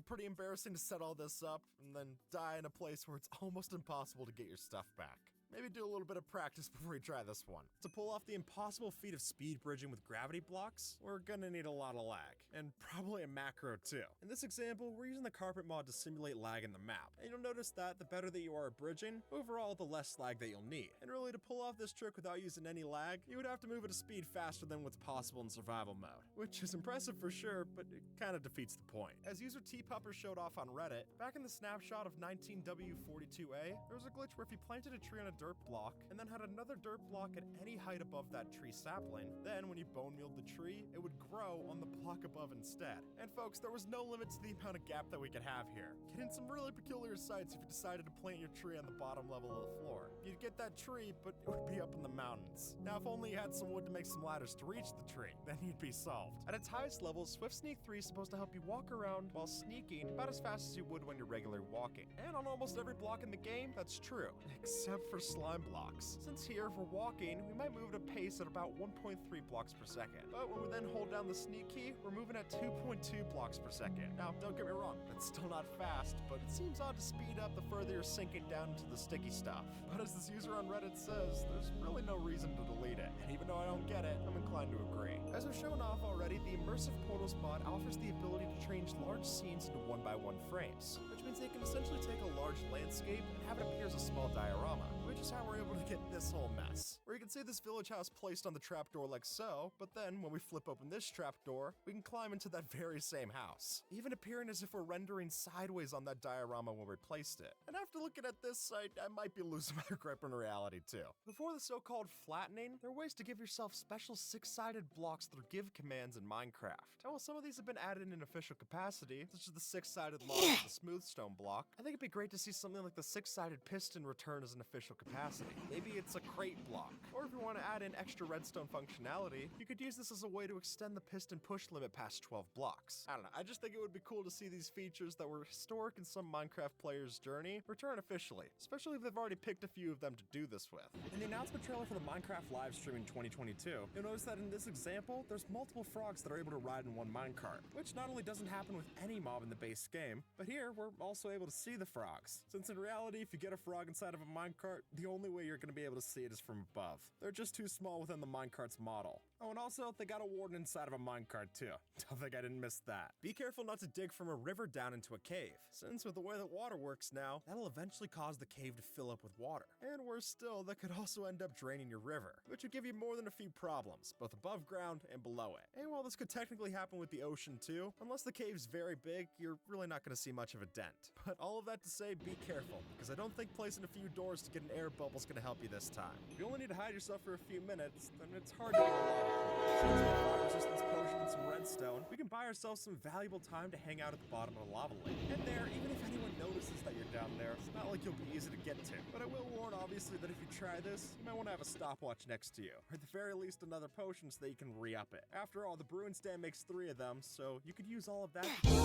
pretty embarrassing to set all this up and then die in a place where it's almost impossible to get your stuff back. Maybe do a little bit of practice before you try this one. To pull off the impossible feat of speed bridging with gravity blocks, we're gonna need a lot of lag, and probably a macro too. In this example, we're using the carpet mod to simulate lag in the map, and you'll notice that the better that you are at bridging, overall the less lag that you'll need. And really to pull off this trick without using any lag, you would have to move at a speed faster than what's possible in survival mode, which is impressive for sure, but it kinda defeats the point. As user T-Pupper showed off on Reddit, back in the snapshot of 19W42A, there was a glitch where if you planted a tree on a dirt block, and then had another dirt block at any height above that tree sapling, then when you bone mealed the tree, it would grow on the block above instead. And folks, there was no limit to the amount of gap that we could have here, getting some really peculiar sights if you decided to plant your tree on the bottom level of the floor. You'd get that tree, but it would be up in the mountains. Now if only you had some wood to make some ladders to reach the tree, then you'd be solved. At its highest level, Swift Sneak 3 is supposed to help you walk around while sneaking about as fast as you would when you're regularly walking. And on almost every block in the game, that's true, except for slime blocks. Since here, if we're walking, we might move at a pace at about 1.3 blocks per second. But when we then hold down the sneak key, we're moving at 2.2 blocks per second. Now, don't get me wrong, that's still not fast, but it seems odd to speed up the further you're sinking down into the sticky stuff. But as this user on Reddit says, there's really no reason to delete it. And even though I don't get it, I'm inclined to agree. As we've shown off already, the Immersive Portals mod offers the ability to change large scenes into 1x1 frames, which means they can essentially take a large landscape and have it appear as a small diorama, which is how we're able to get this whole mess. Where you can see this village house placed on the trapdoor like so, but then when we flip open this trapdoor, we can climb into that very same house, even appearing as if we're rendering sideways on that diorama when we placed it. And after looking at this site, I might be losing my grip on reality too. Before the so-called flattening, there are ways to give yourself special six-sided blocks through give commands in Minecraft. And while some of these have been added in official capacity, such as the six-sided log and the smooth stone block, I think it'd be great to see something like the six-sided piston return as an official capacity. Maybe it's a crate block. Or if you want to add in extra redstone functionality, you could use this as a way to extend the piston push limit past 12 blocks. I don't know, I just think it would be cool to see these features that were historic in some Minecraft players' journey return officially, especially if they've already picked a few of them to do this with. In the announcement trailer for the Minecraft live stream in 2022, you'll notice that in this example, there's multiple frogs that are able to ride in one minecart, which not only doesn't happen with any mob in the base game, but here we're also able to see the frogs. Since in reality, if you get a frog inside of a minecart, the only way you're going to be able to see it is from above. They're just too small within the minecart's model. Oh, and also, they got a warden inside of a minecart too. Don't think I didn't miss that. Be careful not to dig from a river down into a cave, since with the way that water works now, that'll eventually cause the cave to fill up with water. And worse still, that could also end up draining your river, which would give you more than a few problems, both above ground and below it. And while this could technically happen with the ocean too, unless the cave's very big, you're really not going to see much of a dent. But all of that to say, be careful, because I don't think placing a few doors to get an air bubble is going to help you this time. If you only need to hide yourself for a few minutes, then it's hard to get a lot of points. Since with fire resistance potion and some redstone, we can buy ourselves some valuable time to hang out at the bottom of the lava lake. And there, even if anyone notices that you're down there, it's not like you'll be easy to get to. But I will warn, obviously, that if you try this, you might want to have a stopwatch next to you, or at the very least another potion so that you can re-up it. After all, the brewing stand makes 3 of them, so you could use all of that to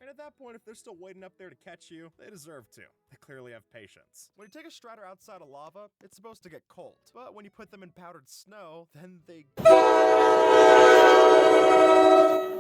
and at that point, if they're still waiting up there to catch you, they deserve to. They clearly have patience. When you take a strider outside of lava, it's supposed to get cold. But when you put them in powdered snow, then they... I'm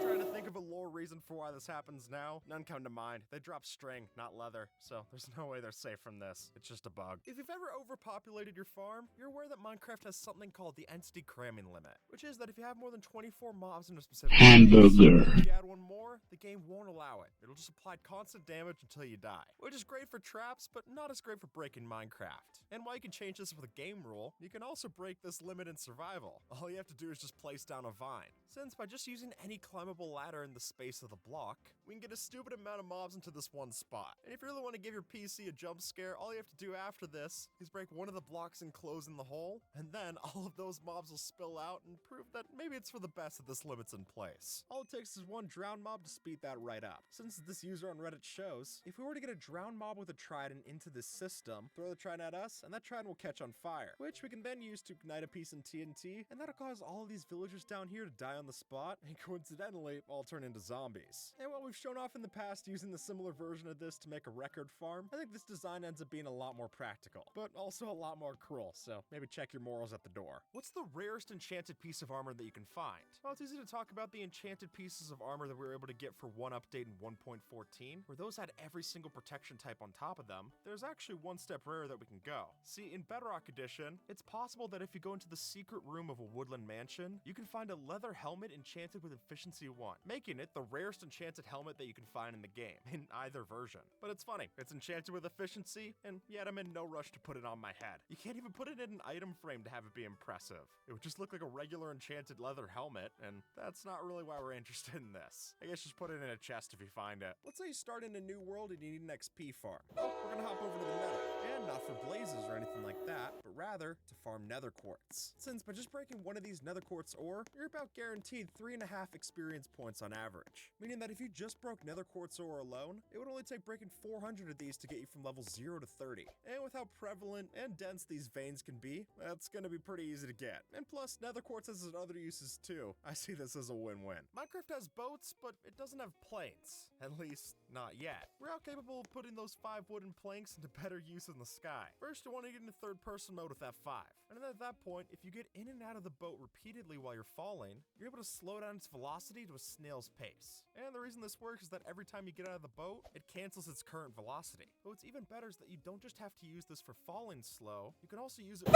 trying to think of a lore reason for why this happens now. None come to mind. They drop string, not leather, so there's no way they're safe from this. It's just a bug. If you've ever overpopulated your farm, you're aware that Minecraft has something called the entity cramming limit, which is that if you have more than 24 mobs in a specific hamburger, space, if you add one more, the game won't allow it. It'll just apply constant damage until you die, which is great for traps, but not as great for breaking Minecraft. And while you can change this with a game rule, you can also break this limit in survival. All you have to do is just place down a vine, since by just using any climbable ladder in the space of the block, we can get a stupid amount of mobs into this one spot. And if you really want to give your PC a jump scare, all you have to do after this is break one of the blocks enclosed in the hole, and then all of those mobs will spill out and prove that maybe it's for the best that this limit's in place. All it takes is one drowned mob to speed that right up. Since this user on Reddit shows, if we were to get a drowned mob with a trident into this system, throw the trident at us, and that trident will catch on fire, which we can then use to ignite a piece in TNT, and that'll cause all of these villagers down here to die on the spot, and coincidentally, all turn into zombies. And while we've shown off in the past using the similar version of this to make a record farm, I think this design ends up being a lot more practical, but also a lot more cruel, so maybe check your morals at the door. What's the rarest enchanted piece of armor that you can find? Well, it's easy to talk about the enchanted pieces of armor that we were able to get for one update in 1.14, where those had every single protection type on top of them. There's actually one step rarer that we can go. See, in Bedrock Edition, it's possible that if you go into the secret room of a woodland mansion, you can find a leather helmet enchanted with efficiency 1, making it the rarest enchanted helmet that you can find in the game, in either version. But it's funny, it's enchanted with efficiency, and yet I'm in no rush to put it on my head. You can't even put it in an item frame to have it be impressive. It would just look like a regular enchanted leather helmet, and that's not really why we're interested in this. I guess just put it in a chest if you find it. Let's say you start in a new world and you need an XP farm. Well, we're gonna hop over to the nether. And not for blazes or anything like that, that, but rather to farm nether quartz. Since by just breaking one of these nether quartz ore, you're about guaranteed 3.5 experience points on average. Meaning that if you just broke nether quartz ore alone, it would only take breaking 400 of these to get you from level 0 to 30. And with how prevalent and dense these veins can be, that's gonna be pretty easy to get. And plus, nether quartz has other uses too. I see this as a win-win. Minecraft has boats, but it doesn't have planes. At least, not yet. We're all capable of putting those 5 wooden planks into better use in the sky. First, you want to get into third-person mode with F5. And then at that point, if you get in and out of the boat repeatedly while you're falling, you're able to slow down its velocity to a snail's pace. And the reason this works is that every time you get out of the boat, it cancels its current velocity. But what's even better is that you don't just have to use this for falling slow, you can also use it for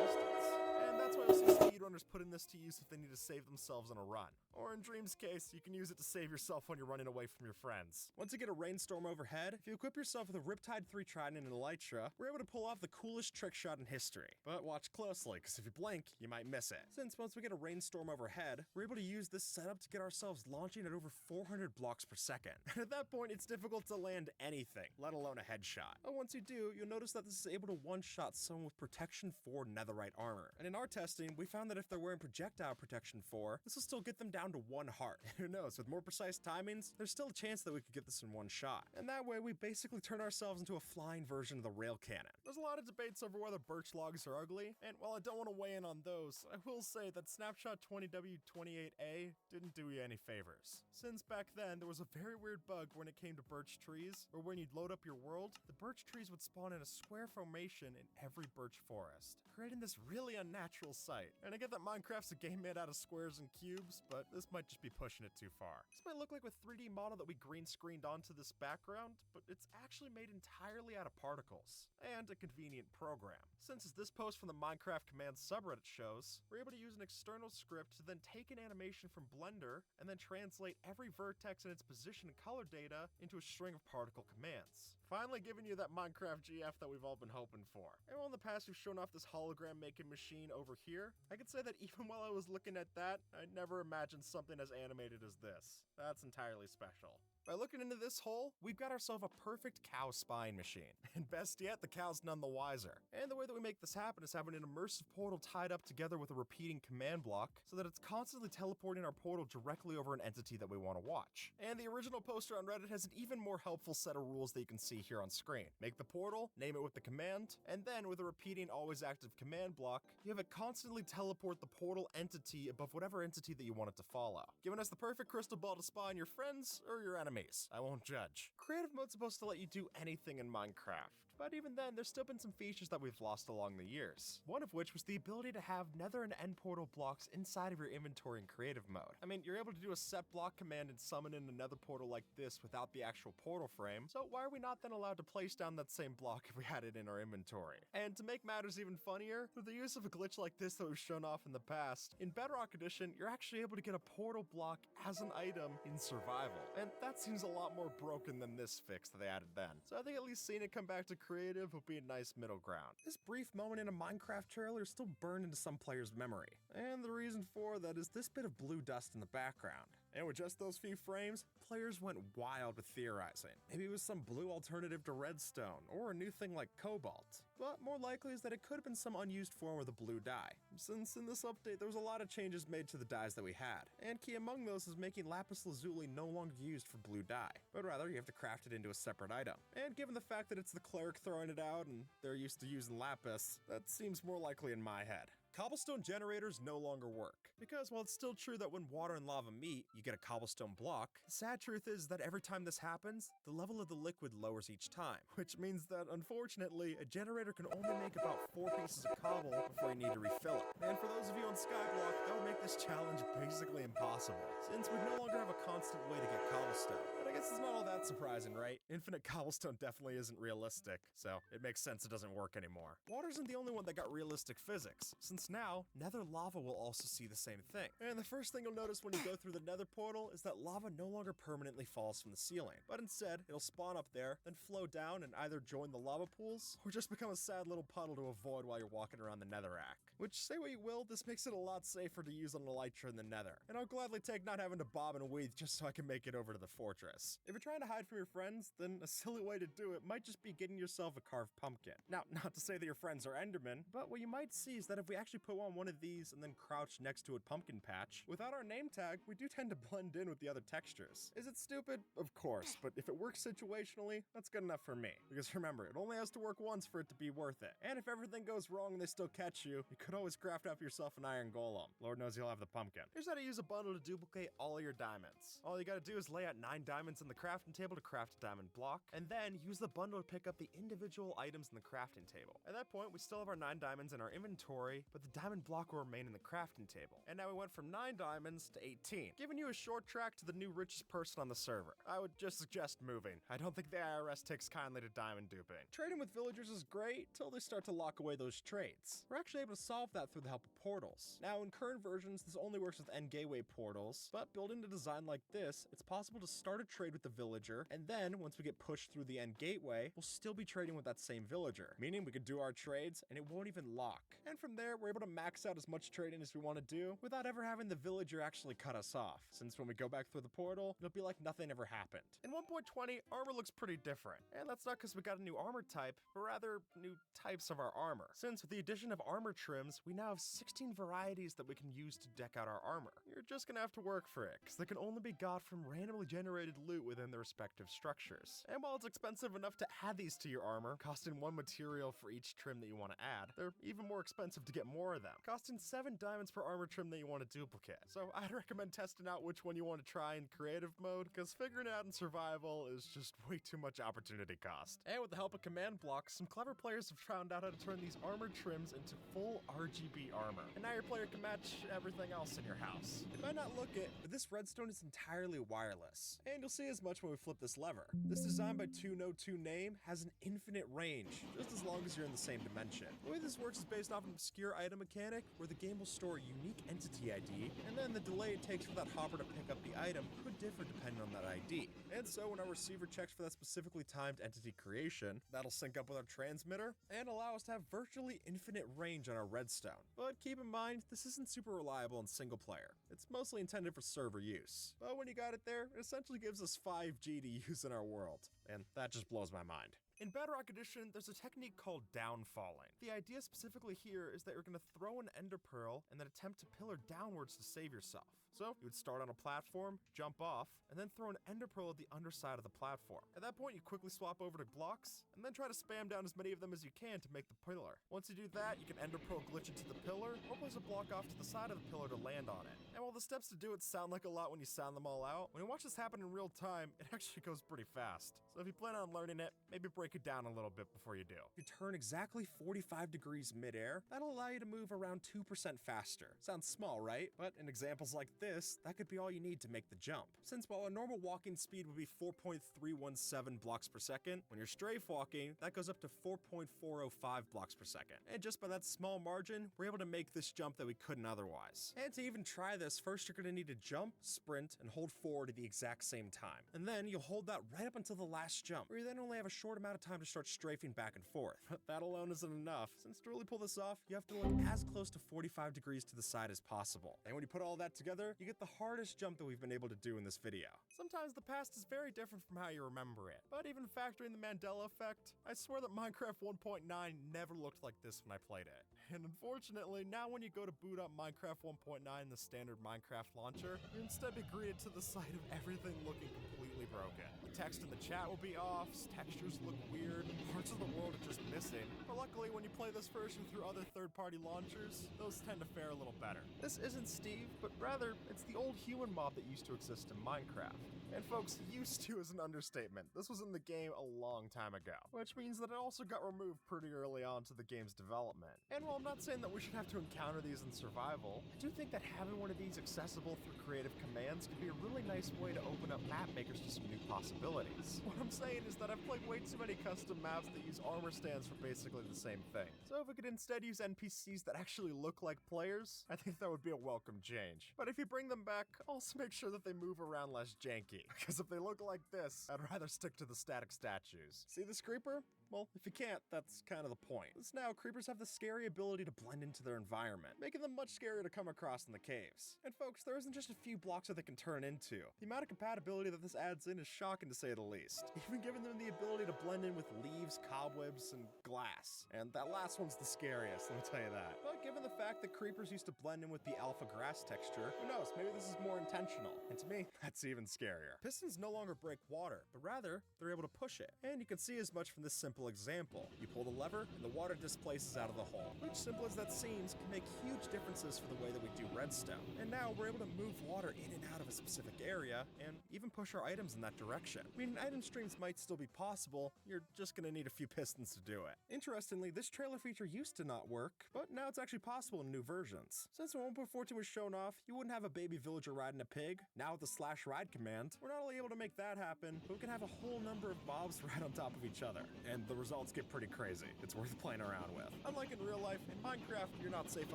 distance. And that's why you'll see speedrunners putting this to use if they need to save themselves on a run. Or in Dream's case, you can use it to save yourself when you're running away from your friends. Once you get a rainstorm overhead, if you equip yourself with a Riptide 3 Trident and Elytra, we're able to pull off the coolest trick shot in history. But watch closely, because if you blink, you might miss it. Since once we get a rainstorm overhead, we're able to use this setup to get ourselves launching at over 400 blocks per second. And at that point, it's difficult to land anything, let alone a headshot. But once you do, you'll notice that this is able to one-shot someone with protection 4 netherite armor. And in our testing, we found that if they're wearing projectile protection 4, this will still get them down to 1 heart. Who knows, with more precise timings, there's still a chance that we could get this in one shot. And that way, we basically turn ourselves into a flying version of the rail cannon. There's a lot of debates over whether birch logs are ugly, and while I don't want to weigh in on those, I will say that Snapshot 20W28A didn't do you any favors. Since back then, there was a very weird bug when it came to birch trees, where when you'd load up your world, the birch trees would spawn in a square formation in every birch forest, creating this really unnatural sight. And I get that Minecraft's a game made out of squares and cubes, but this might just be pushing it too far. This might look like a 3D model that we green screened onto this background, but it's actually made entirely out of particles, and a convenient program. Since as this post from the Minecraft Commands subreddit shows, we're able to use an external script to then take an animation from Blender and then translate every vertex and its position and color data into a string of particle commands. Finally giving you that Minecraft GF that we've all been hoping for. And while in the past we've shown off this hologram making machine over here, I can say that even while I was looking at that, I never imagined something as animated as this. That's entirely special. By looking into this hole, we've got ourselves a perfect cow spine machine. And best yet, the cow's none the wiser. And the way that we make this happen is having an immersive portal tied up together with a repeating command block so that it's constantly teleporting our portal directly over an entity that we want to watch. And the original poster on Reddit has an even more helpful set of rules that you can see here on screen. Make the portal, name it with the command, and then with a repeating always active command block, you have it constantly teleport the portal entity above whatever entity that you want it to follow, giving us the perfect crystal ball to spy on your friends or your enemies. I won't judge. Creative mode's supposed to let you do anything in Minecraft, but even then, there's still been some features that we've lost along the years. One of which was the ability to have nether and end portal blocks inside of your inventory in creative mode. I mean, you're able to do a set block command and summon in another portal like this without the actual portal frame, so why are we not then allowed to place down that same block if we had it in our inventory? And to make matters even funnier, through the use of a glitch like this that we've shown off in the past, in Bedrock Edition, you're actually able to get a portal block as an item in survival. And that seems a lot more broken than this fix that they added then. So I think at least seeing it come back to creative would be a nice middle ground. This brief moment in a Minecraft trailer is still burned into some players' memory. And the reason for that is this bit of blue dust in the background. And with just those few frames, players went wild with theorizing. Maybe it was some blue alternative to redstone, or a new thing like cobalt. But more likely is that it could have been some unused form of the blue dye. Since in this update there was a lot of changes made to the dyes that we had, and key among those is making lapis lazuli no longer used for blue dye, but rather you have to craft it into a separate item. And given the fact that it's the cleric throwing it out and they're used to using lapis, that seems more likely in my head. Cobblestone generators no longer work, because while it's still true that when water and lava meet, you get a cobblestone block, the sad truth is that every time this happens, the level of the liquid lowers each time, which means that, unfortunately, a generator can only make about 4 pieces of cobble before you need to refill it. And for those of you on Skyblock, that would make this challenge basically impossible, since we no longer have a constant way to get cobblestone. But I guess it's not all that surprising, right? Infinite cobblestone definitely isn't realistic, so it makes sense it doesn't work anymore. Water isn't the only one that got realistic physics, since now, nether lava will also see the same thing. And the first thing you'll notice when you go through the nether portal is that lava no longer permanently falls from the ceiling, but instead, it'll spawn up there, then flow down and either join the lava pools, or just become a sad little puddle to avoid while you're walking around the netherrack. Which, say what you will, this makes it a lot safer to use on Elytra in the nether, and I'll gladly take not having to bob and weave just so I can make it over to the fortress. this. If you're trying to hide from your friends, then a silly way to do it might just be getting yourself a carved pumpkin. Now, not to say that your friends are Endermen, but what you might see is that if we actually put on one of these and then crouch next to a pumpkin patch, without our name tag, we do tend to blend in with the other textures. Is it stupid? Of course, but if it works situationally, that's good enough for me. Because remember, it only has to work once for it to be worth it. And if everything goes wrong and they still catch you, you could always craft up yourself an iron golem. Lord knows you'll have the pumpkin. Here's how to use a bundle to duplicate all your diamonds. All you gotta do is lay out 9 diamonds in the crafting table to craft a diamond block, and then use the bundle to pick up the individual items in the crafting table. At that point, we still have our 9 diamonds in our inventory, but the diamond block will remain in the crafting table. And now we went from 9 diamonds to 18, giving you a short track to the new richest person on the server. I would just suggest moving. I don't think the IRS takes kindly to diamond duping. Trading with villagers is great till they start to lock away those traits. We're actually able to solve that through the help of portals. Now, in current versions, this only works with end gateway portals, but building a design like this, it's possible to start a trade with the villager, and then once we get pushed through the end gateway, we'll still be trading with that same villager, meaning we could do our trades and it won't even lock. And from there, we're able to max out as much trading as we want to do without ever having the villager actually cut us off, since when we go back through the portal, it'll be like nothing ever happened. In 1.20, armor looks pretty different, and that's not because we got a new armor type, but rather new types of our armor. Since with the addition of armor trims, we now have 16 varieties that we can use to deck out our armor. You're just gonna have to work for it, because they can only be got from randomly generated loot within their respective structures. And while it's expensive enough to add these to your armor, costing 1 material for each trim that you want to add, they're even more expensive to get more of them, costing 7 diamonds per armor trim that you want to duplicate. So I'd recommend testing out which one you want to try in creative mode, because figuring it out in survival is just way too much opportunity cost. And with the help of command blocks, some clever players have found out how to turn these armor trims into full RGB armor. And now your player can match everything else in your house. You might not look it, but this redstone is entirely wireless. And you'll see as much when we flip this lever. This design by 2No2 Name has an infinite range, just as long as you're in the same dimension. The way this works is based off an obscure item mechanic where the game will store a unique entity ID, and then the delay it takes for that hopper to pick up the item could differ depending on that ID. And so when our receiver checks for that specifically timed entity creation, that'll sync up with our transmitter and allow us to have virtually infinite range on our redstone. But keep in mind, this isn't super reliable in single player. It's mostly intended for server use. But when you got it there, it essentially gives us 5G to use in our world. And that just blows my mind. In Bedrock Edition, there's a technique called downfalling. The idea specifically here is that you're going to throw an ender pearl and then attempt to pillar downwards to save yourself. So you would start on a platform, jump off, and then throw an ender pearl at the underside of the platform. At that point, you quickly swap over to blocks, and then try to spam down as many of them as you can to make the pillar. Once you do that, you can ender pearl glitch into the pillar, or place a block off to the side of the pillar to land on it. And while the steps to do it sound like a lot when you sound them all out, when you watch this happen in real time, it actually goes pretty fast. So if you plan on learning it, maybe break it down a little bit before you do. If you turn exactly 45 degrees midair, that'll allow you to move around 2% faster. Sounds small, right? But in examples like this, that could be all you need to make the jump. Since while a normal walking speed would be 4.317 blocks per second, when you're strafe walking, that goes up to 4.405 blocks per second. And just by that small margin, we're able to make this jump that we couldn't otherwise. And to even try this, first you're gonna need to jump, sprint, and hold forward at the exact same time. And then you'll hold that right up until the last jump, where you then only have a short amount of time to start strafing back and forth. But that alone isn't enough. Since to really pull this off, you have to look as close to 45 degrees to the side as possible. And when you put all that together, you get the hardest jump that we've been able to do in this video. Sometimes the past is very different from how you remember it. But even factoring the Mandela effect, I swear that Minecraft 1.9 never looked like this when I played it. And unfortunately, now when you go to boot up Minecraft 1.9 in the standard Minecraft launcher, you instead be greeted to the sight of everything looking completely broken. The text in the chat will be off, textures look weird, parts of the world are just missing. But luckily, when you play this version through other third-party launchers, those tend to fare a little better. This isn't Steve, but rather, it's the old human mob that used to exist in Minecraft. And folks, used to is an understatement. This was in the game a long time ago, which means that it also got removed pretty early on to the game's development. And while I'm not saying that we should have to encounter these in survival, I do think that having one of these accessible through creative commands could be a really nice way to open up map makers to some new possibilities. What I'm saying is that I've played way too many custom maps that use armor stands for basically the same thing. So if we could instead use NPCs that actually look like players, I think that would be a welcome change. But if you bring them back, also make sure that they move around less janky. Because if they look like this, I'd rather stick to the static statues. See this creeper? Well, if you can't, that's kind of the point. Since now, creepers have the scary ability to blend into their environment, making them much scarier to come across in the caves. And folks, there isn't just a few blocks that they can turn into. The amount of compatibility that this adds in is shocking to say the least, even giving them the ability to blend in with leaves, cobwebs, and glass. And that last one's the scariest, let me tell you that. But given the fact that creepers used to blend in with the alpha grass texture, who knows, maybe this is more intentional. And to me, that's even scarier. Pistons no longer break water, but rather, they're able to push it. And you can see as much from this simple example. You pull the lever, and the water displaces out of the hole, which, simple as that seems, can make huge differences for the way that we do redstone. And now we're able to move water in and out of a specific area, and even push our items in that direction. I mean, item streams might still be possible, you're just gonna need a few pistons to do it. Interestingly, this trailer feature used to not work, but now it's actually possible in new versions. Since when 1.14 was shown off, you wouldn't have a baby villager riding a pig. Now with the /ride command, we're not only able to make that happen, but we can have a whole number of mobs right on top of each other. And the results get pretty crazy. It's worth playing around with. Unlike in real life, in Minecraft, you're not safe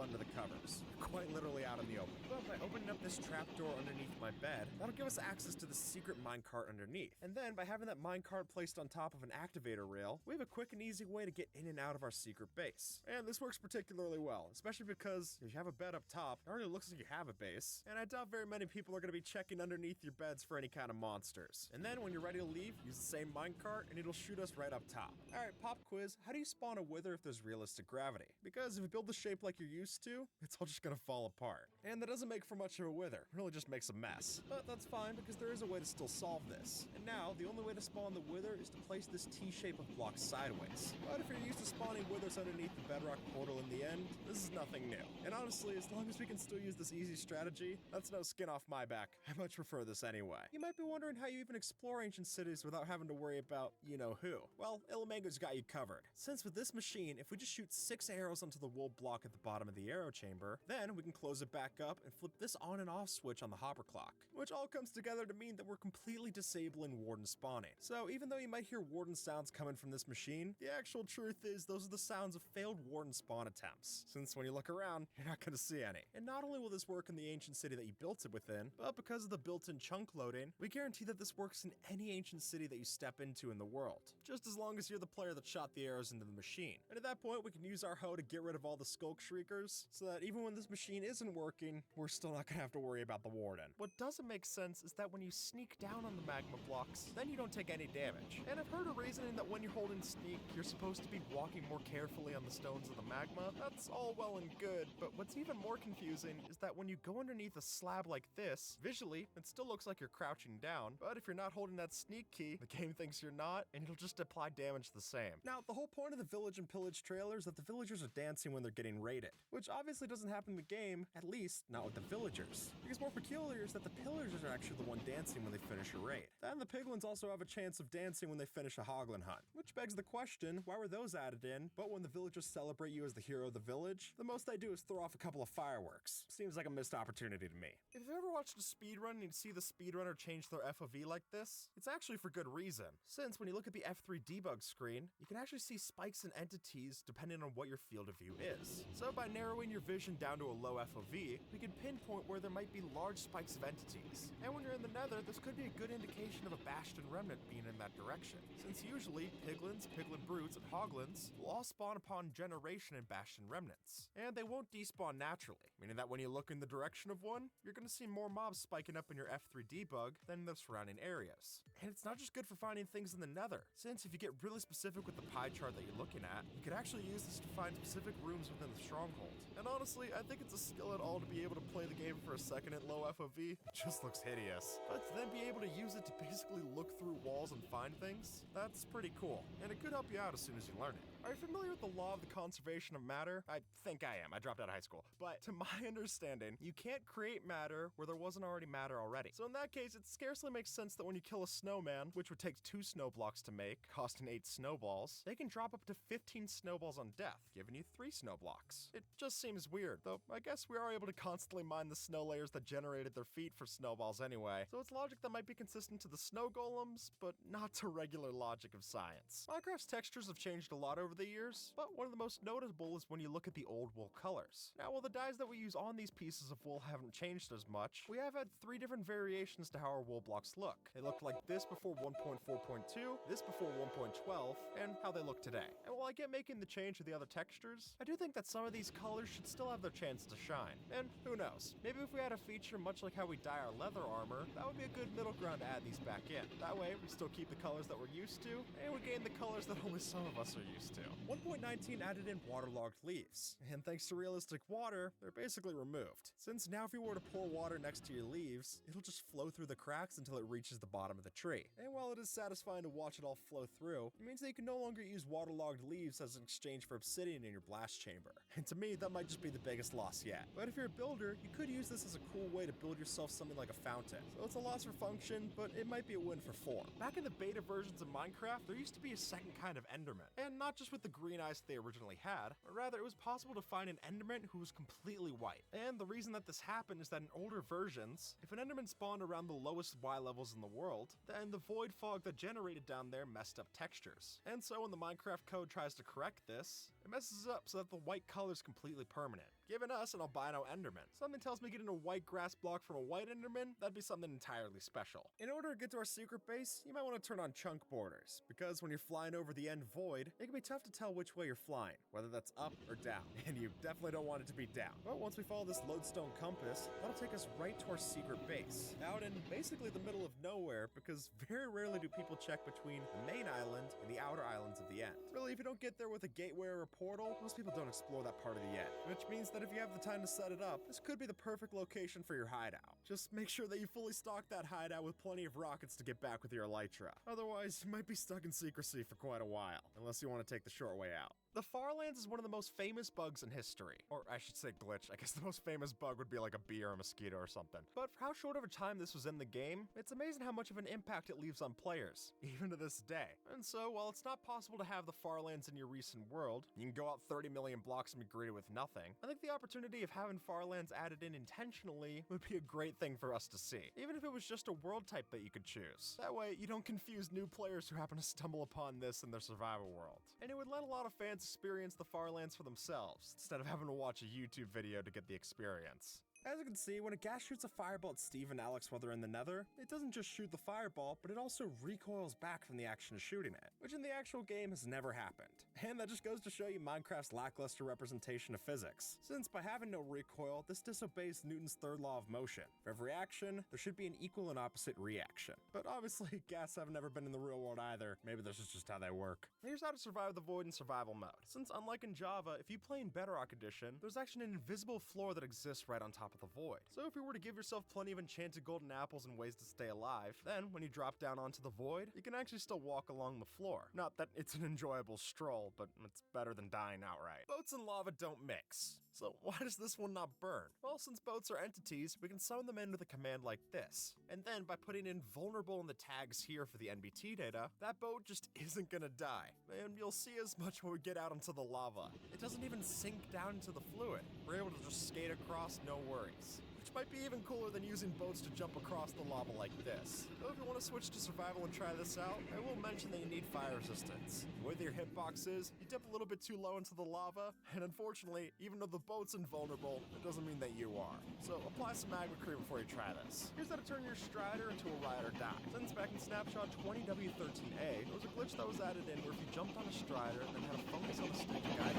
under the covers. You're quite literally out in the open. But by opening up this trapdoor underneath my bed, that'll give us access to the secret minecart underneath. And then by having that minecart placed on top of an activator rail, we have a quick and easy way to get in and out of our secret base. And this works particularly well, especially because if you have a bed up top, it already looks like you have a base. And I doubt very many people are going to be checking underneath your beds for any kind of monsters. And then when you're ready to leave, use the same minecart and it'll shoot us right up top. Alright, pop quiz, how do you spawn a wither if there's realistic gravity? Because if you build the shape like you're used to, it's all just gonna fall apart. And that doesn't make for much of a wither, it really just makes a mess. But that's fine because there is a way to still solve this. And now, the only way to spawn the wither is to place this T-shape of blocks sideways. But if you're used to spawning withers underneath the bedrock portal in the end, this is nothing new. And honestly, as long as we can still use this easy strategy, that's no skin off my back. I much prefer this anyway. You might be wondering how you even explore ancient cities without having to worry about you-know-who. Well, Ilamango's got you covered. Since with this machine, if we just shoot 6 arrows onto the wool block at the bottom of the arrow chamber, then we can close it back up and flip this on and off switch on the hopper clock, which all comes together to mean that we're completely disabling warden spawning. So even though you might hear warden sounds coming from this machine, the actual truth is those are the sounds of failed warden spawn attempts, since when you look around, you're not going to see any. And not only will this work in the ancient city that you built it within, but because of the built-in chunk loading, we guarantee that this works in any ancient city that you step into in the world, just as long as you're the player that shot the arrows into the machine. And at that point, we can use our hoe to get rid of all the skulk shriekers, so that even when this machine isn't working, we're still not gonna have to worry about the warden. What doesn't make sense is that when you sneak down on the magma blocks, then you don't take any damage. And I've heard a reasoning that when you're holding sneak, you're supposed to be walking more carefully on the stones of the magma. That's all well and good, but what's even more confusing is that when you go underneath a slab like this, visually, it still looks like you're crouching down, but if you're not holding that sneak key, the game thinks you're not, and it'll just apply damage the same. Now, the whole point of the Village and Pillage trailer is that the villagers are dancing when they're getting raided, which obviously doesn't happen in the game, at least not with the villagers. Because more peculiar is that the pillagers are actually the one dancing when they finish a raid. Then the piglins also have a chance of dancing when they finish a hoglin hunt, which begs the question, why were those added in, but when the villagers celebrate you as the hero of the village, the most they do is throw off a couple of fireworks. Seems like a missed opportunity to me. If you've ever watched a speedrun and you see the speedrunner change their FOV like this, it's actually for good reason. Since when you look at the F3 debug screen, you can actually see spikes in entities depending on what your field of view is. So by narrowing your vision down to a low FOV, we can pinpoint where there might be large spikes of entities. And when you're in the nether, this could be a good indication of a bastion remnant being in that direction, since usually piglins, piglin brutes, and hoglins will all spawn upon generation in bastion remnants. And they won't despawn naturally, meaning that when you look in the direction of one, you're going to see more mobs spiking up in your F3 debug than in the surrounding areas. And it's not just good for finding things in the nether, since if you get really specific with the pie chart that you're looking at, you could actually use this to find specific rooms within the stronghold. And honestly, I think it's a skill at all to be able to play the game for a second at low FOV. It just looks hideous. But to then be able to use it to basically look through walls and find things, that's pretty cool. And it could help you out as soon as you learn it. Are you familiar with the law of the conservation of matter? I think I am. I dropped out of high school. But to my understanding, you can't create matter where there wasn't already matter already. So in that case, it scarcely makes sense that when you kill a snowman, which would take 2 snow blocks to make, costing 8 snowballs, they can drop up to 15 snowballs on death, giving you 3 snow blocks. It just seems weird, though I guess we are able to constantly mine the snow layers that generated their feet for snowballs anyway, so it's logic that might be consistent to the snow golems, but not to regular logic of science. Minecraft's textures have changed a lot over over the years, but one of the most noticeable is when you look at the old wool colors. Now, while the dyes that we use on these pieces of wool haven't changed as much, we have had 3 different variations to how our wool blocks look. They looked like this before 1.4.2, this before 1.12, and how they look today. And while I get making the change to the other textures, I do think that some of these colors should still have their chance to shine. And who knows, maybe if we had a feature much like how we dye our leather armor, that would be a good middle ground to add these back in. That way, we still keep the colors that we're used to, and we gain the colors that only some of us are used to. 1.19 added in waterlogged leaves, and thanks to realistic water, they're basically removed. Since now if you were to pour water next to your leaves, it'll just flow through the cracks until it reaches the bottom of the tree. And while it is satisfying to watch it all flow through, it means that you can no longer use waterlogged leaves as an exchange for obsidian in your blast chamber. And to me, that might just be the biggest loss yet. But if you're a builder, you could use this as a cool way to build yourself something like a fountain. So it's a loss for function, but it might be a win for form. Back in the beta versions of Minecraft, there used to be a second kind of Enderman. And not just with the green eyes they originally had, but rather it was possible to find an Enderman who was completely white. And the reason that this happened is that in older versions, if an Enderman spawned around the lowest Y levels in the world, then the void fog that generated down there messed up textures. And so when the Minecraft code tries to correct this, it messes up so that the white color is completely permanent, giving us an albino Enderman. Something tells me getting a white grass block from a white Enderman, that'd be something entirely special. In order to get to our secret base, you might want to turn on chunk borders, because when you're flying over the end void, it can be tough to tell which way you're flying, whether that's up or down, and you definitely don't want it to be down. But once we follow this lodestone compass, that'll take us right to our secret base, out in basically the middle of nowhere, because very rarely do people check between the main island and the outer islands of the end. Really, if you don't get there with a gateway or a portal, most people don't explore that part of the end, which means that if you have the time to set it up, this could be the perfect location for your hideout. Just make sure that you fully stock that hideout with plenty of rockets to get back with your elytra. Otherwise, you might be stuck in secrecy for quite a while, unless you want to take the short way out. The Farlands is one of the most famous bugs in history. Or I should say glitch. I guess the most famous bug would be like a bee or a mosquito or something. But for how short of a time this was in the game, it's amazing how much of an impact it leaves on players, even to this day. And so, while it's not possible to have the Farlands in your recent world, you can go out 30 million blocks and be greeted with nothing, I think the opportunity of having Farlands added in intentionally would be a great thing for us to see, even if it was just a world type that you could choose. That way, you don't confuse new players who happen to stumble upon this in their survival world. And it would let a lot of fans experience the Farlands for themselves, instead of having to watch a YouTube video to get the experience. As you can see, when a gas shoots a fireball at Steve and Alex while they're in the nether, it doesn't just shoot the fireball, but it also recoils back from the action of shooting it, which in the actual game has never happened. And that just goes to show you Minecraft's lackluster representation of physics, since by having no recoil, this disobeys Newton's third law of motion. For every action, there should be an equal and opposite reaction. But obviously, gas have never been in the real world either. Maybe this is just how they work. Here's how to survive the void in survival mode. Since unlike in Java, if you play in Bedrock Edition, there's actually an invisible floor that exists right on top of the void. So if you were to give yourself plenty of enchanted golden apples and ways to stay alive, then when you drop down onto the void, you can actually still walk along the floor. Not that it's an enjoyable stroll, but it's better than dying outright. Boats and lava don't mix. So why does this one not burn? Well, since boats are entities, we can summon them in with a command like this. And then by putting in vulnerable in the tags here for the NBT data, that boat just isn't gonna die. And you'll see as much when we get out into the lava. It doesn't even sink down into the fluid. We're able to just skate across, no worries. Which might be even cooler than using boats to jump across the lava like this. So if you want to switch to survival and try this out, I will mention that you need fire resistance. With your hitbox is, you dip a little bit too low into the lava, and unfortunately, even though the boat's invulnerable, it doesn't mean that you are. So apply some magma cream before you try this. Here's how to turn your strider into a ride or die. Since back in snapshot 20W13A, there was a glitch that was added in where if you jumped on a strider and then had a focus on the stick to guide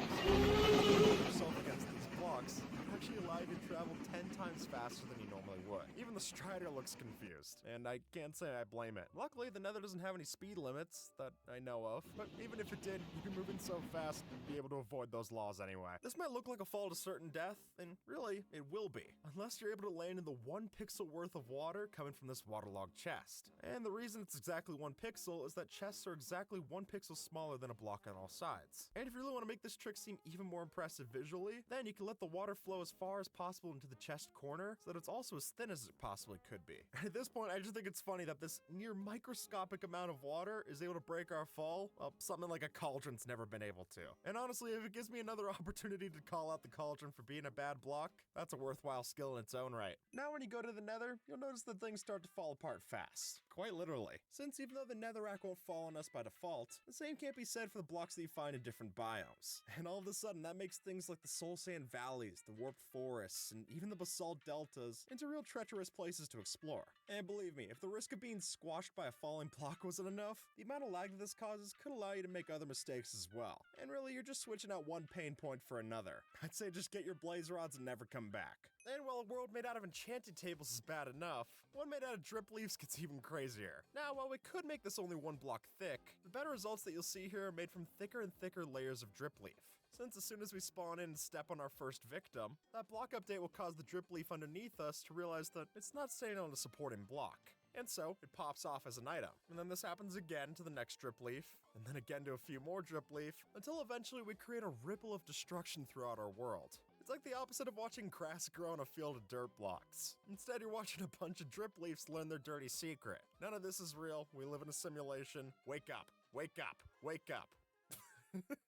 yourself against these blocks, it actually allow you to travel 10 times faster than you normally would. Even the strider looks confused, and I can't say I blame it. Luckily, the nether doesn't have any speed limits that I know of, but even if it did, you'd be moving so fast you'd be able to avoid those laws anyway. This might look like a fall to certain death, and really, it will be, unless you're able to land in the 1 pixel worth of water coming from this waterlogged chest. And the reason it's exactly 1 pixel is that chests are exactly 1 pixel smaller than a block on all sides. And if you really want to make this trick seem even more impressive visually, then you can let the water flow as far as possible into the chest corner so that it's also as thin as it possibly could be. At this point, I just think it's funny that this near microscopic amount of water is able to break our fall. Well, something like a cauldron's never been able to. And honestly, if it gives me another opportunity to call out the cauldron for being a bad block, that's a worthwhile skill in its own right. Now when you go to the nether, you'll notice that things start to fall apart fast. Of quite literally. Since even though the netherrack won't fall on us by default, the same can't be said for the blocks that you find in different biomes. And all of a sudden, that makes things like the soul sand valleys, the warped forests, and even the basalt deltas into real treacherous places to explore. And believe me, if the risk of being squashed by a falling block wasn't enough, the amount of lag that this causes could allow you to make other mistakes as well. And really, you're just switching out one pain point for another. I'd say just get your blaze rods and never come back. And while a world made out of enchanted tables is bad enough, one made out of drip leaves gets even crazier. Now, while we could make this only one block thick, the better results that you'll see here are made from thicker and thicker layers of drip leaf. Since as soon as we spawn in and step on our first victim, that block update will cause the drip leaf underneath us to realize that it's not staying on a supporting block. And so, it pops off as an item. And then this happens again to the next drip leaf, and then again to a few more drip leaf, until eventually we create a ripple of destruction throughout our world. It's like the opposite of watching grass grow in a field of dirt blocks. Instead, you're watching a bunch of drip leaves learn their dirty secret. None of this is real, we live in a simulation. Wake up, wake up, wake up.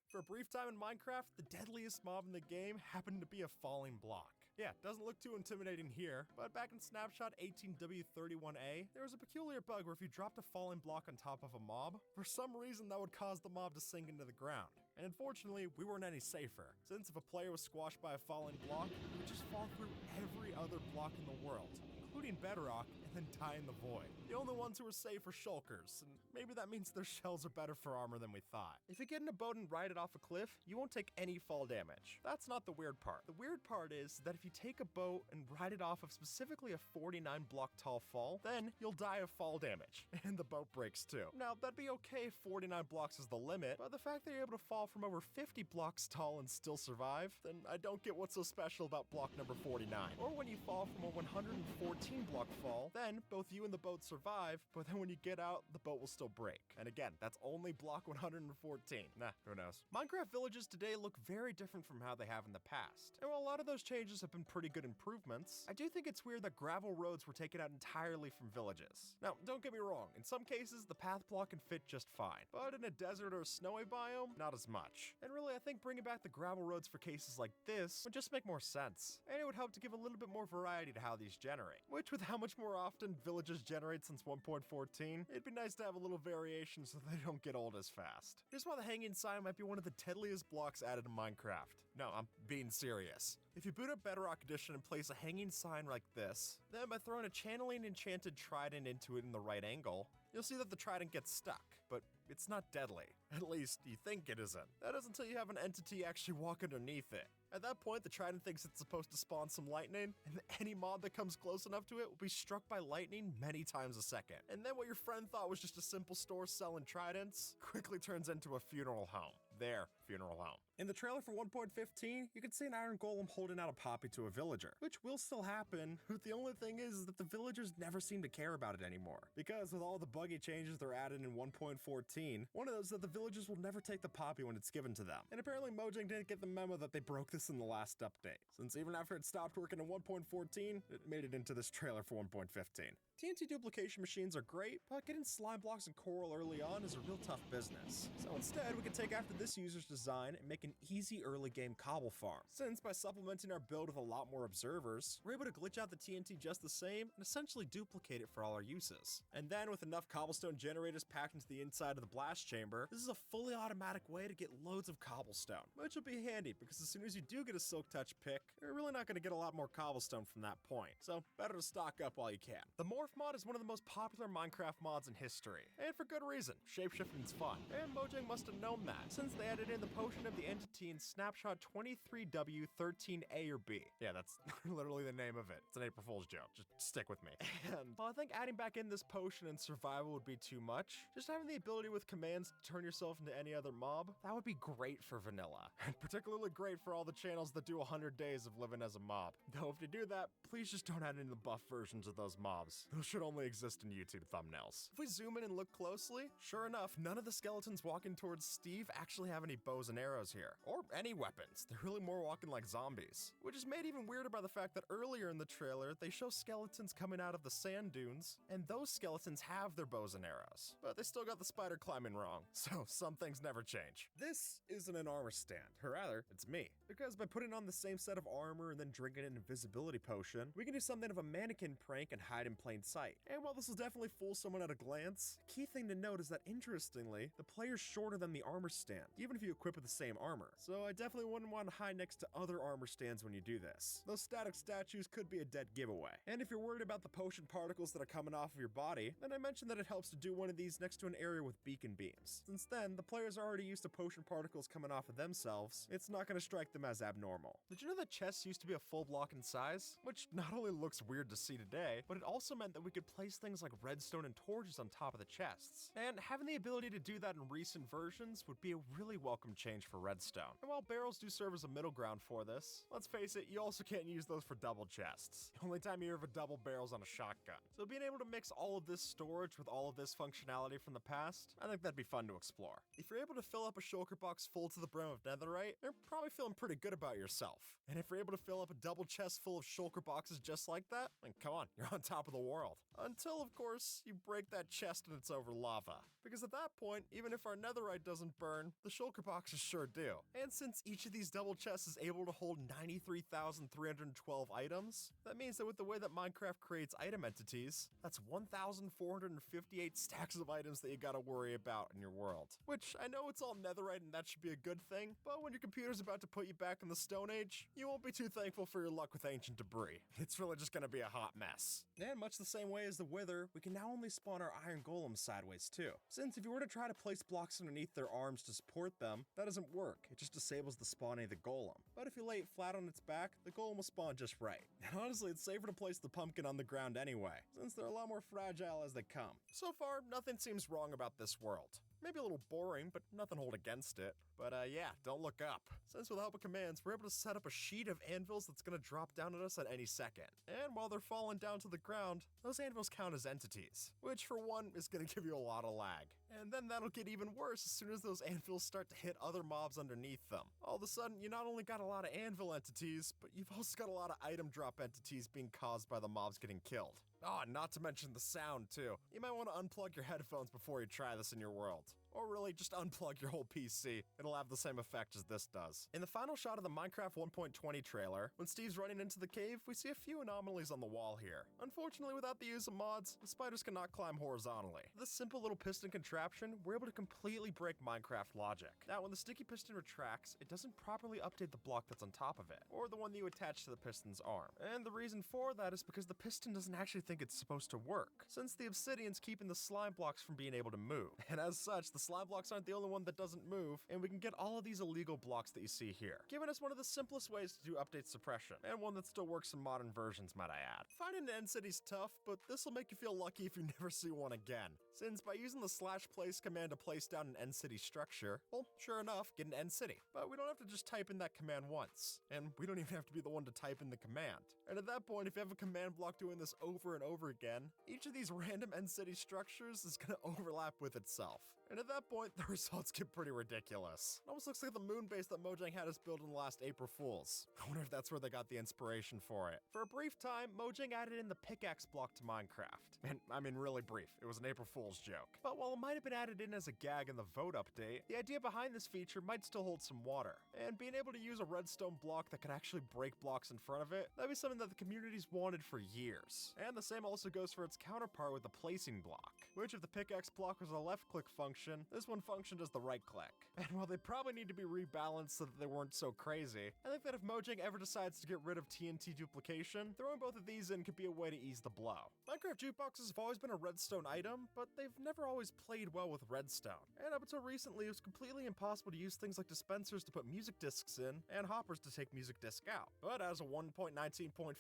For a brief time in Minecraft, the deadliest mob in the game happened to be a falling block. Yeah, doesn't look too intimidating here, but back in Snapshot 18W31A, there was a peculiar bug where if you dropped a falling block on top of a mob, for some reason that would cause the mob to sink into the ground. And unfortunately, we weren't any safer, since if a player was squashed by a falling block, he would just fall through every other block in the world, including bedrock, and then die in the void. The only ones who are safe are shulkers, and maybe that means their shells are better for armor than we thought. If you get in a boat and ride it off a cliff, you won't take any fall damage. That's not the weird part. The weird part is that if you take a boat and ride it off of specifically a 49 block tall fall, then you'll die of fall damage, and the boat breaks too. Now, that'd be okay if 49 blocks is the limit, but the fact that you're able to fall from over 50 blocks tall and still survive, then I don't get what's so special about block number 49. Or when you fall from a 114 block fall, then both you and the boat survive, but then when you get out, the boat will still break. And again, that's only block 114. Nah, who knows. Minecraft villages today look very different from how they have in the past. And while a lot of those changes have been pretty good improvements, I do think it's weird that gravel roads were taken out entirely from villages. Now, don't get me wrong, in some cases, the path block can fit just fine, but in a desert or a snowy biome, not as much. And really, I think bringing back the gravel roads for cases like this would just make more sense, and it would help to give a little bit more variety to how these generate. Which, with how much more often villages generate since 1.14, it'd be nice to have a little variation so they don't get old as fast. Here's why the hanging sign might be one of the deadliest blocks added to Minecraft. No, I'm being serious. If you boot up Bedrock Edition and place a hanging sign like this, then by throwing a channeling enchanted trident into it in the right angle, you'll see that the trident gets stuck, but it's not deadly. At least, you think it isn't. That is until you have an entity actually walk underneath it. At that point, the trident thinks it's supposed to spawn some lightning, and any mob that comes close enough to it will be struck by lightning many times a second. And then what your friend thought was just a simple store selling tridents quickly turns into a funeral home. Their funeral home. In the trailer for 1.15, you can see an iron golem holding out a poppy to a villager, which will still happen, but the only thing is that the villagers never seem to care about it anymore. Because with all the buggy changes they're added in 1.14, one of those is that the villagers will never take the poppy when it's given to them. And apparently Mojang didn't get the memo that they broke this in the last update, since even after it stopped working in 1.14, it made it into this trailer for 1.15. TNT duplication machines are great, but getting slime blocks and coral early on is a real tough business. So instead, we can take after this user's design and make an easy early game cobble farm. Since by supplementing our build with a lot more observers, we're able to glitch out the TNT just the same and essentially duplicate it for all our uses. And then with enough cobblestone generators packed into the inside of the blast chamber, this is a fully automatic way to get loads of cobblestone, which will be handy because as soon as you do get a Silk Touch pick, you're really not going to get a lot more cobblestone from that point. So better to stock up while you can. The Morph mod is one of the most popular Minecraft mods in history, and for good reason. Shapeshifting's fun, and Mojang must have known that, since they added in the potion of the entity in Snapshot 23W13A or B. Yeah, that's literally the name of it. It's an April Fool's joke. Just stick with me. And while I think adding back in this potion and survival would be too much, just having the ability with commands to turn yourself into any other mob, that would be great for vanilla, and particularly great for all the channels that do 100 days of living as a mob. Though if you do that, please just don't add in the buff versions of those mobs. Those should only exist in YouTube thumbnails. If we zoom in and look closely, sure enough, none of the skeletons walking towards Steve actually have any bow bows and arrows here, or any weapons. They're really more walking like zombies, which is made even weirder by the fact that earlier in the trailer, they show skeletons coming out of the sand dunes, and those skeletons have their bows and arrows, but they still got the spider climbing wrong, so some things never change. This isn't an armor stand, or rather, it's me, because by putting on the same set of armor and then drinking an invisibility potion, we can do something of a mannequin prank and hide in plain sight. And while this will definitely fool someone at a glance, the key thing to note is that interestingly, the player's shorter than the armor stand, even if you equip with the same armor. So I definitely wouldn't want to hide next to other armor stands when you do this. Those static statues could be a dead giveaway. And if you're worried about the potion particles that are coming off of your body, then I mentioned that it helps to do one of these next to an area with beacon beams. Since then, the players are already used to potion particles coming off of themselves, it's not going to strike them as abnormal. Did you know that chests used to be a full block in size? Which not only looks weird to see today, but it also meant that we could place things like redstone and torches on top of the chests. And having the ability to do that in recent versions would be a really welcome change for redstone. And while barrels do serve as a middle ground for this, let's face it, you also can't use those for double chests. The only time you hear of a double barrel's on a shotgun. So being able to mix all of this storage with all of this functionality from the past, I think that'd be fun to explore. If you're able to fill up a shulker box full to the brim of netherite, you're probably feeling pretty good about yourself. And if you're able to fill up a double chest full of shulker boxes just like that, then come on, you're on top of the world. Until, of course, you break that chest and it's over lava. Because at that point, even if our netherite doesn't burn, the shulker boxes sure do. And since each of these double chests is able to hold 93,312 items, that means that with the way that Minecraft creates item entities, that's 1,458 stacks of items that you gotta worry about in your world. Which, I know it's all netherite and that should be a good thing, but when your computer's about to put you back in the Stone Age, you won't be too thankful for your luck with ancient debris. It's really just gonna be a hot mess. And much the same way as the Wither, we can now only spawn our iron golems sideways too. Since if you were to try to place blocks underneath their arms to support them, that doesn't work. It just disables the spawning of the golem. But if you lay it flat on its back, the golem will spawn just right. And honestly, it's safer to place the pumpkin on the ground anyway, since they're a lot more fragile as they come. So far, nothing seems wrong about this world. Maybe a little boring, but nothing hold against it. But yeah, don't look up. Since with the help of commands, we're able to set up a sheet of anvils that's gonna drop down at us at any second. And while they're falling down to the ground, those anvils count as entities, which for one is gonna give you a lot of lag. And then that'll get even worse as soon as those anvils start to hit other mobs underneath them. All of a sudden, you not only got a lot of anvil entities, but you've also got a lot of item drop entities being caused by the mobs getting killed. Oh, not to mention the sound too. You might want to unplug your headphones before you try this in your world. Or really, just unplug your whole PC. It'll have the same effect as this does. In the final shot of the Minecraft 1.20 trailer, when Steve's running into the cave, we see a few anomalies on the wall here. Unfortunately, without the use of mods, the spiders cannot climb horizontally. With this simple little piston contraption, we're able to completely break Minecraft logic. Now, when the sticky piston retracts, it doesn't properly update the block that's on top of it, or the one that you attach to the piston's arm. And the reason for that is because the piston doesn't actually think it's supposed to work, since the obsidian's keeping the slime blocks from being able to move. And as such, the slime blocks aren't the only one that doesn't move, and we can get all of these illegal blocks that you see here, giving us one of the simplest ways to do update suppression, and one that still works in modern versions, might I add. Finding an end city's tough, but this will make you feel lucky if you never see one again, since by using the /place command to place down an end city structure, well, sure enough, get an end city. But we don't have to just type in that command once, and we don't even have to be the one to type in the command. And at that point, if you have a command block doing this over and over again, each of these random end city structures is going to overlap with itself. And at that point, the results get pretty ridiculous. It almost looks like the moon base that Mojang had us build in the last April Fools. I wonder if that's where they got the inspiration for it. For a brief time, Mojang added in the pickaxe block to Minecraft. And I mean really brief, it was an April Fool's joke. But while it might have been added in as a gag in the vote update, the idea behind this feature might still hold some water. And being able to use a redstone block that could actually break blocks in front of it, that'd be something that the community's wanted for years. And the same also goes for its counterpart with the placing block, which if the pickaxe block was a left-click function, this one functioned as the right-click. And while they probably need to be rebalanced so that they weren't so crazy, I think that if Mojang ever decides to get rid of TNT duplication, throwing both of these in could be a way to ease the blow. Minecraft jukeboxes have always been a redstone item, but they've never always played well with redstone. And up until recently, it was completely impossible to use things like dispensers to put music discs in, and hoppers to take music disc out. But as of 1.19.4,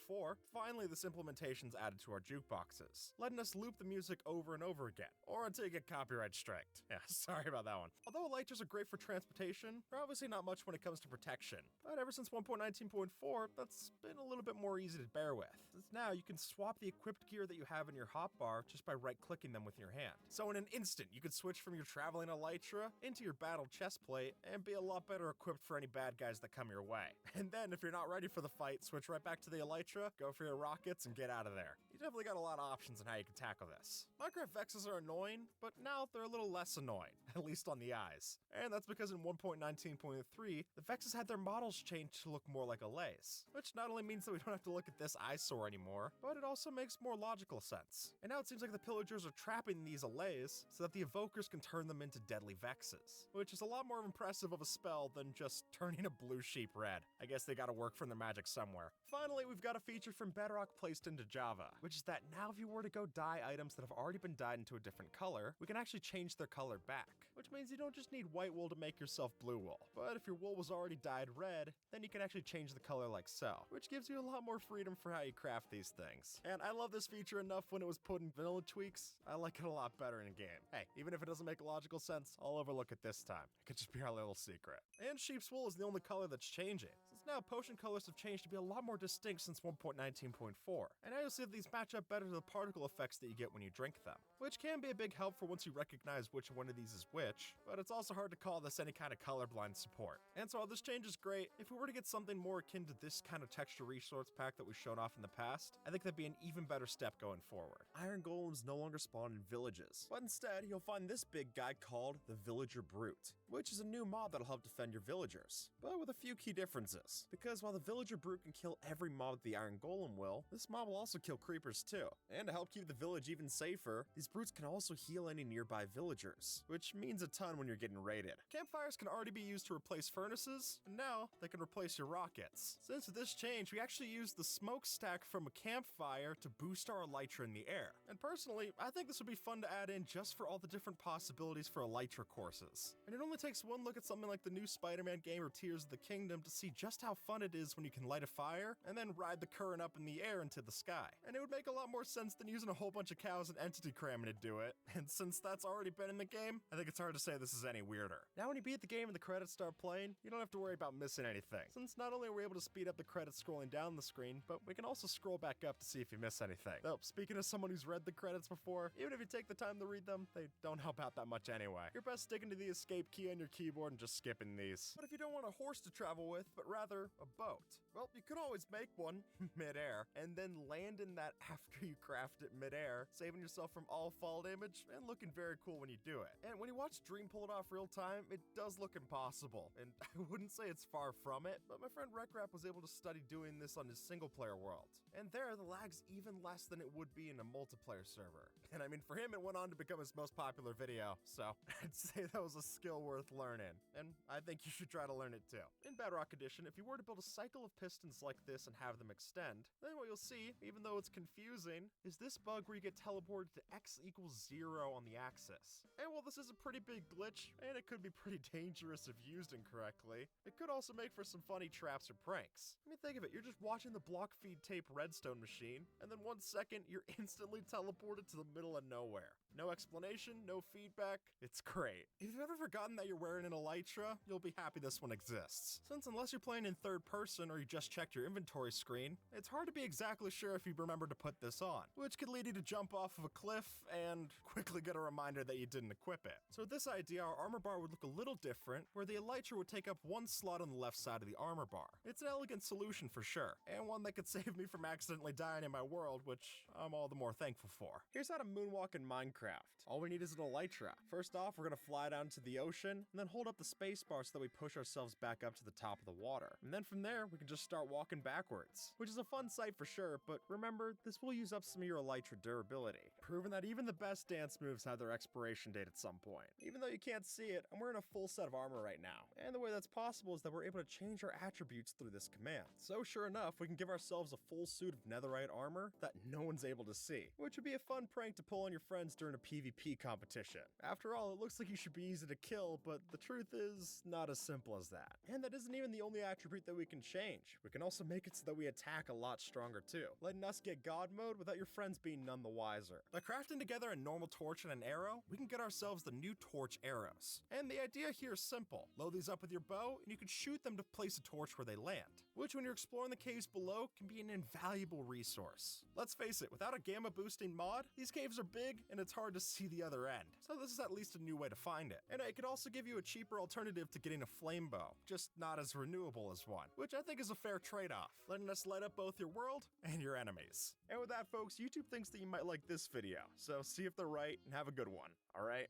finally this implementation's added to our jukeboxes, letting us loop the music over and over again, or until you get copyright striked. Yeah, Sorry about that one. Although elytras are great for transportation, they're obviously not much when it comes to protection. But ever since 1.19.4, that's been a little bit more easy to bear with. Since now you can swap the equipped gear that you have in your hotbar just by right-clicking them with your hand. So in an instant, you could switch from your traveling elytra into your battle chest plate and be a lot better equipped for any bad guys that come your way. And then, if you're not ready for the fight, switch right back to the elytra, go for your rockets, and get out of there. You definitely got a lot of options on how you can tackle this. Minecraft Vexes are annoying, but now they're a little less annoying, at least on the eyes. And that's because in 1.19.3, the Vexes had their models changed to look more like Allays, which not only means that we don't have to look at this eyesore anymore, but it also makes more logical sense. And now it seems like the pillagers are trapping these Allays so that the evokers can turn them into deadly Vexes, which is a lot more impressive of a spell than just turning a blue sheep red. I guess they gotta work from their magic somewhere. Finally, we've got a feature from Bedrock placed into Java, which is that now if you were to go dye items that have already been dyed into a different color, we can actually change their color back, which means you don't just need white wool to make yourself blue wool. But if your wool was already dyed red, then you can actually change the color like so, which gives you a lot more freedom for how you craft these things. And I love this feature enough when it was put in vanilla tweaks, I like it a lot better in game. Hey, even if it doesn't make logical sense, I'll overlook it this time. It could just be our little secret. And sheep's wool is the only color that's changing, since now potion colors have changed to be a lot more distinct since 1.19.4. And now you'll see that these match up better to the particle effects that you get when you drink them, which can be a big help for once you recognize which one of these is which, but it's also hard to call this any kind of colorblind support. And so while this change is great, if we were to get something more akin to this kind of texture resource pack that we've shown off in the past, I think that'd be an even better step going forward. Iron golems no longer spawn in villages, but instead you'll find this big guy called the Villager Brute, which is a new mob that'll help defend your villagers, but with a few key differences. Because while the Villager Brute can kill every mob the Iron Golem will, this mob will also kill creepers too. And to help keep the village even safer, these brutes can also heal any nearby villagers, which means a ton when you're getting raided. Campfires can already be used to replace furnaces, and now they can replace your rockets. Since with this change, we actually use the smokestack from a campfire to boost our elytra in the air. And personally, I think this would be fun to add in just for all the different possibilities for elytra courses. And it only takes one look at something like the new Spider-Man game or Tears of the Kingdom to see just how fun it is when you can light a fire and then ride the current up in the air into the sky. And it would make a lot more sense than using a whole bunch of cows and entity cramming to do it. And since that's already been in the game, I think it's hard to say this is any weirder. Now when you beat the game and the credits start playing, you don't have to worry about missing anything, since not only are we able to speed up the credits scrolling down the screen, but we can also scroll back up to see if you miss anything. Though, speaking as someone who's read the credits before, even if you take the time to read them, they don't help out that much anyway. You're best sticking to the escape key on your keyboard and just skipping these. But if you don't want a horse to travel with, but rather a boat, well, you could always make one mid-air and then land in that after you craft it mid-air, saving yourself from all fall damage and looking very cool when you do it. And when you watch Dream pull it off real time, it does look impossible, and I wouldn't say it's far from it, but my friend Rekrap was able to study doing this on his single-player world, and there the lag's even less than it would be in a multiplayer server. And I mean, for him it went on to become his most popular video, so I'd say that was a skill worth learning, and I think you should try to learn it too. In Bedrock Edition, if you were to build a cycle of pistons like this and have them extend, then what you'll see, even though it's confusing, is this bug where you get teleported to x equals 0 on the axis. And while this is a pretty big glitch, and it could be pretty dangerous if used incorrectly, it could also make for some funny traps or pranks. I mean, think of it, you're just watching the block feed tape redstone machine, and then 1 second, you're instantly teleported to the middle of nowhere. No explanation, no feedback, it's great. If you've ever forgotten that you're wearing an elytra, you'll be happy this one exists. Since unless you're playing in third person or you just checked your inventory screen, it's hard to be exactly sure if you remember to put this on, which could lead you to jump off of a cliff and quickly get a reminder that you didn't equip it. So with this idea, our armor bar would look a little different, where the elytra would take up 1 slot on the left side of the armor bar. It's an elegant solution for sure, and one that could save me from accidentally dying in my world, which I'm all the more thankful for. Here's how to moonwalk in Minecraft. All we need is an elytra. First off, we're gonna fly down to the ocean, and then hold up the spacebar so that we push ourselves back up to the top of the water. And then from there, we can just start walking backwards, which is a fun sight for sure, but remember, this will use up some of your elytra durability, proving that even the best dance moves have their expiration date at some point. Even though you can't see it, I'm wearing a full set of armor right now, and the way that's possible is that we're able to change our attributes through this command. So sure enough, we can give ourselves a full suit of netherite armor that no one's able to see, which would be a fun prank to pull on your friends during a a PvP competition. After all, it looks like you should be easy to kill, but the truth is, not as simple as that. And that isn't even the only attribute that we can change. We can also make it so that we attack a lot stronger too, letting us get God mode without your friends being none the wiser. By crafting together a normal torch and an arrow, we can get ourselves the new torch arrows. And the idea here is simple. Load these up with your bow, and you can shoot them to place a torch where they land, which when you're exploring the caves below can be an invaluable resource. Let's face it, without a gamma boosting mod, these caves are big and it's hard to see the other end. So this is at least a new way to find it. And it could also give you a cheaper alternative to getting a flame bow, just not as renewable as one, which I think is a fair trade-off, letting us light up both your world and your enemies. And with that, folks, YouTube thinks that you might like this video, so see if they're right and have a good one, alright?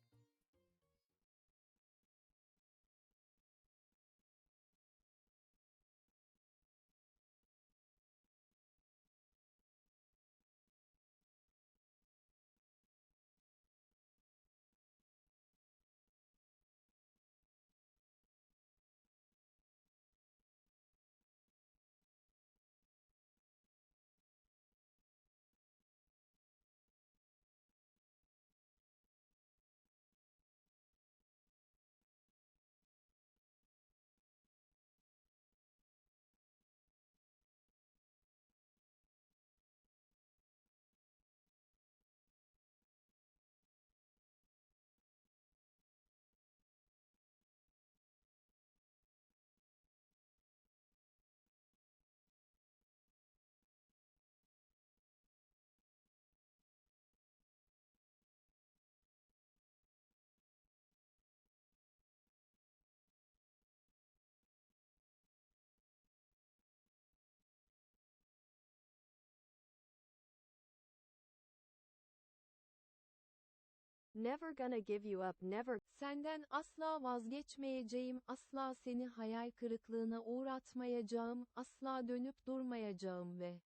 Never gonna give you up, never. Senden asla vazgeçmeyeceğim, asla seni hayal kırıklığına uğratmayacağım, asla dönüp durmayacağım ve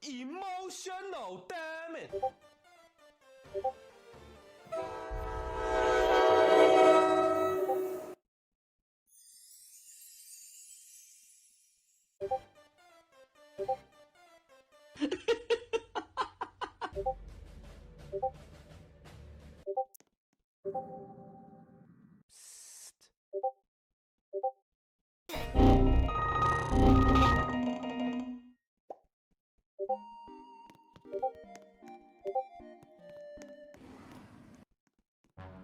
Emotional, damn it!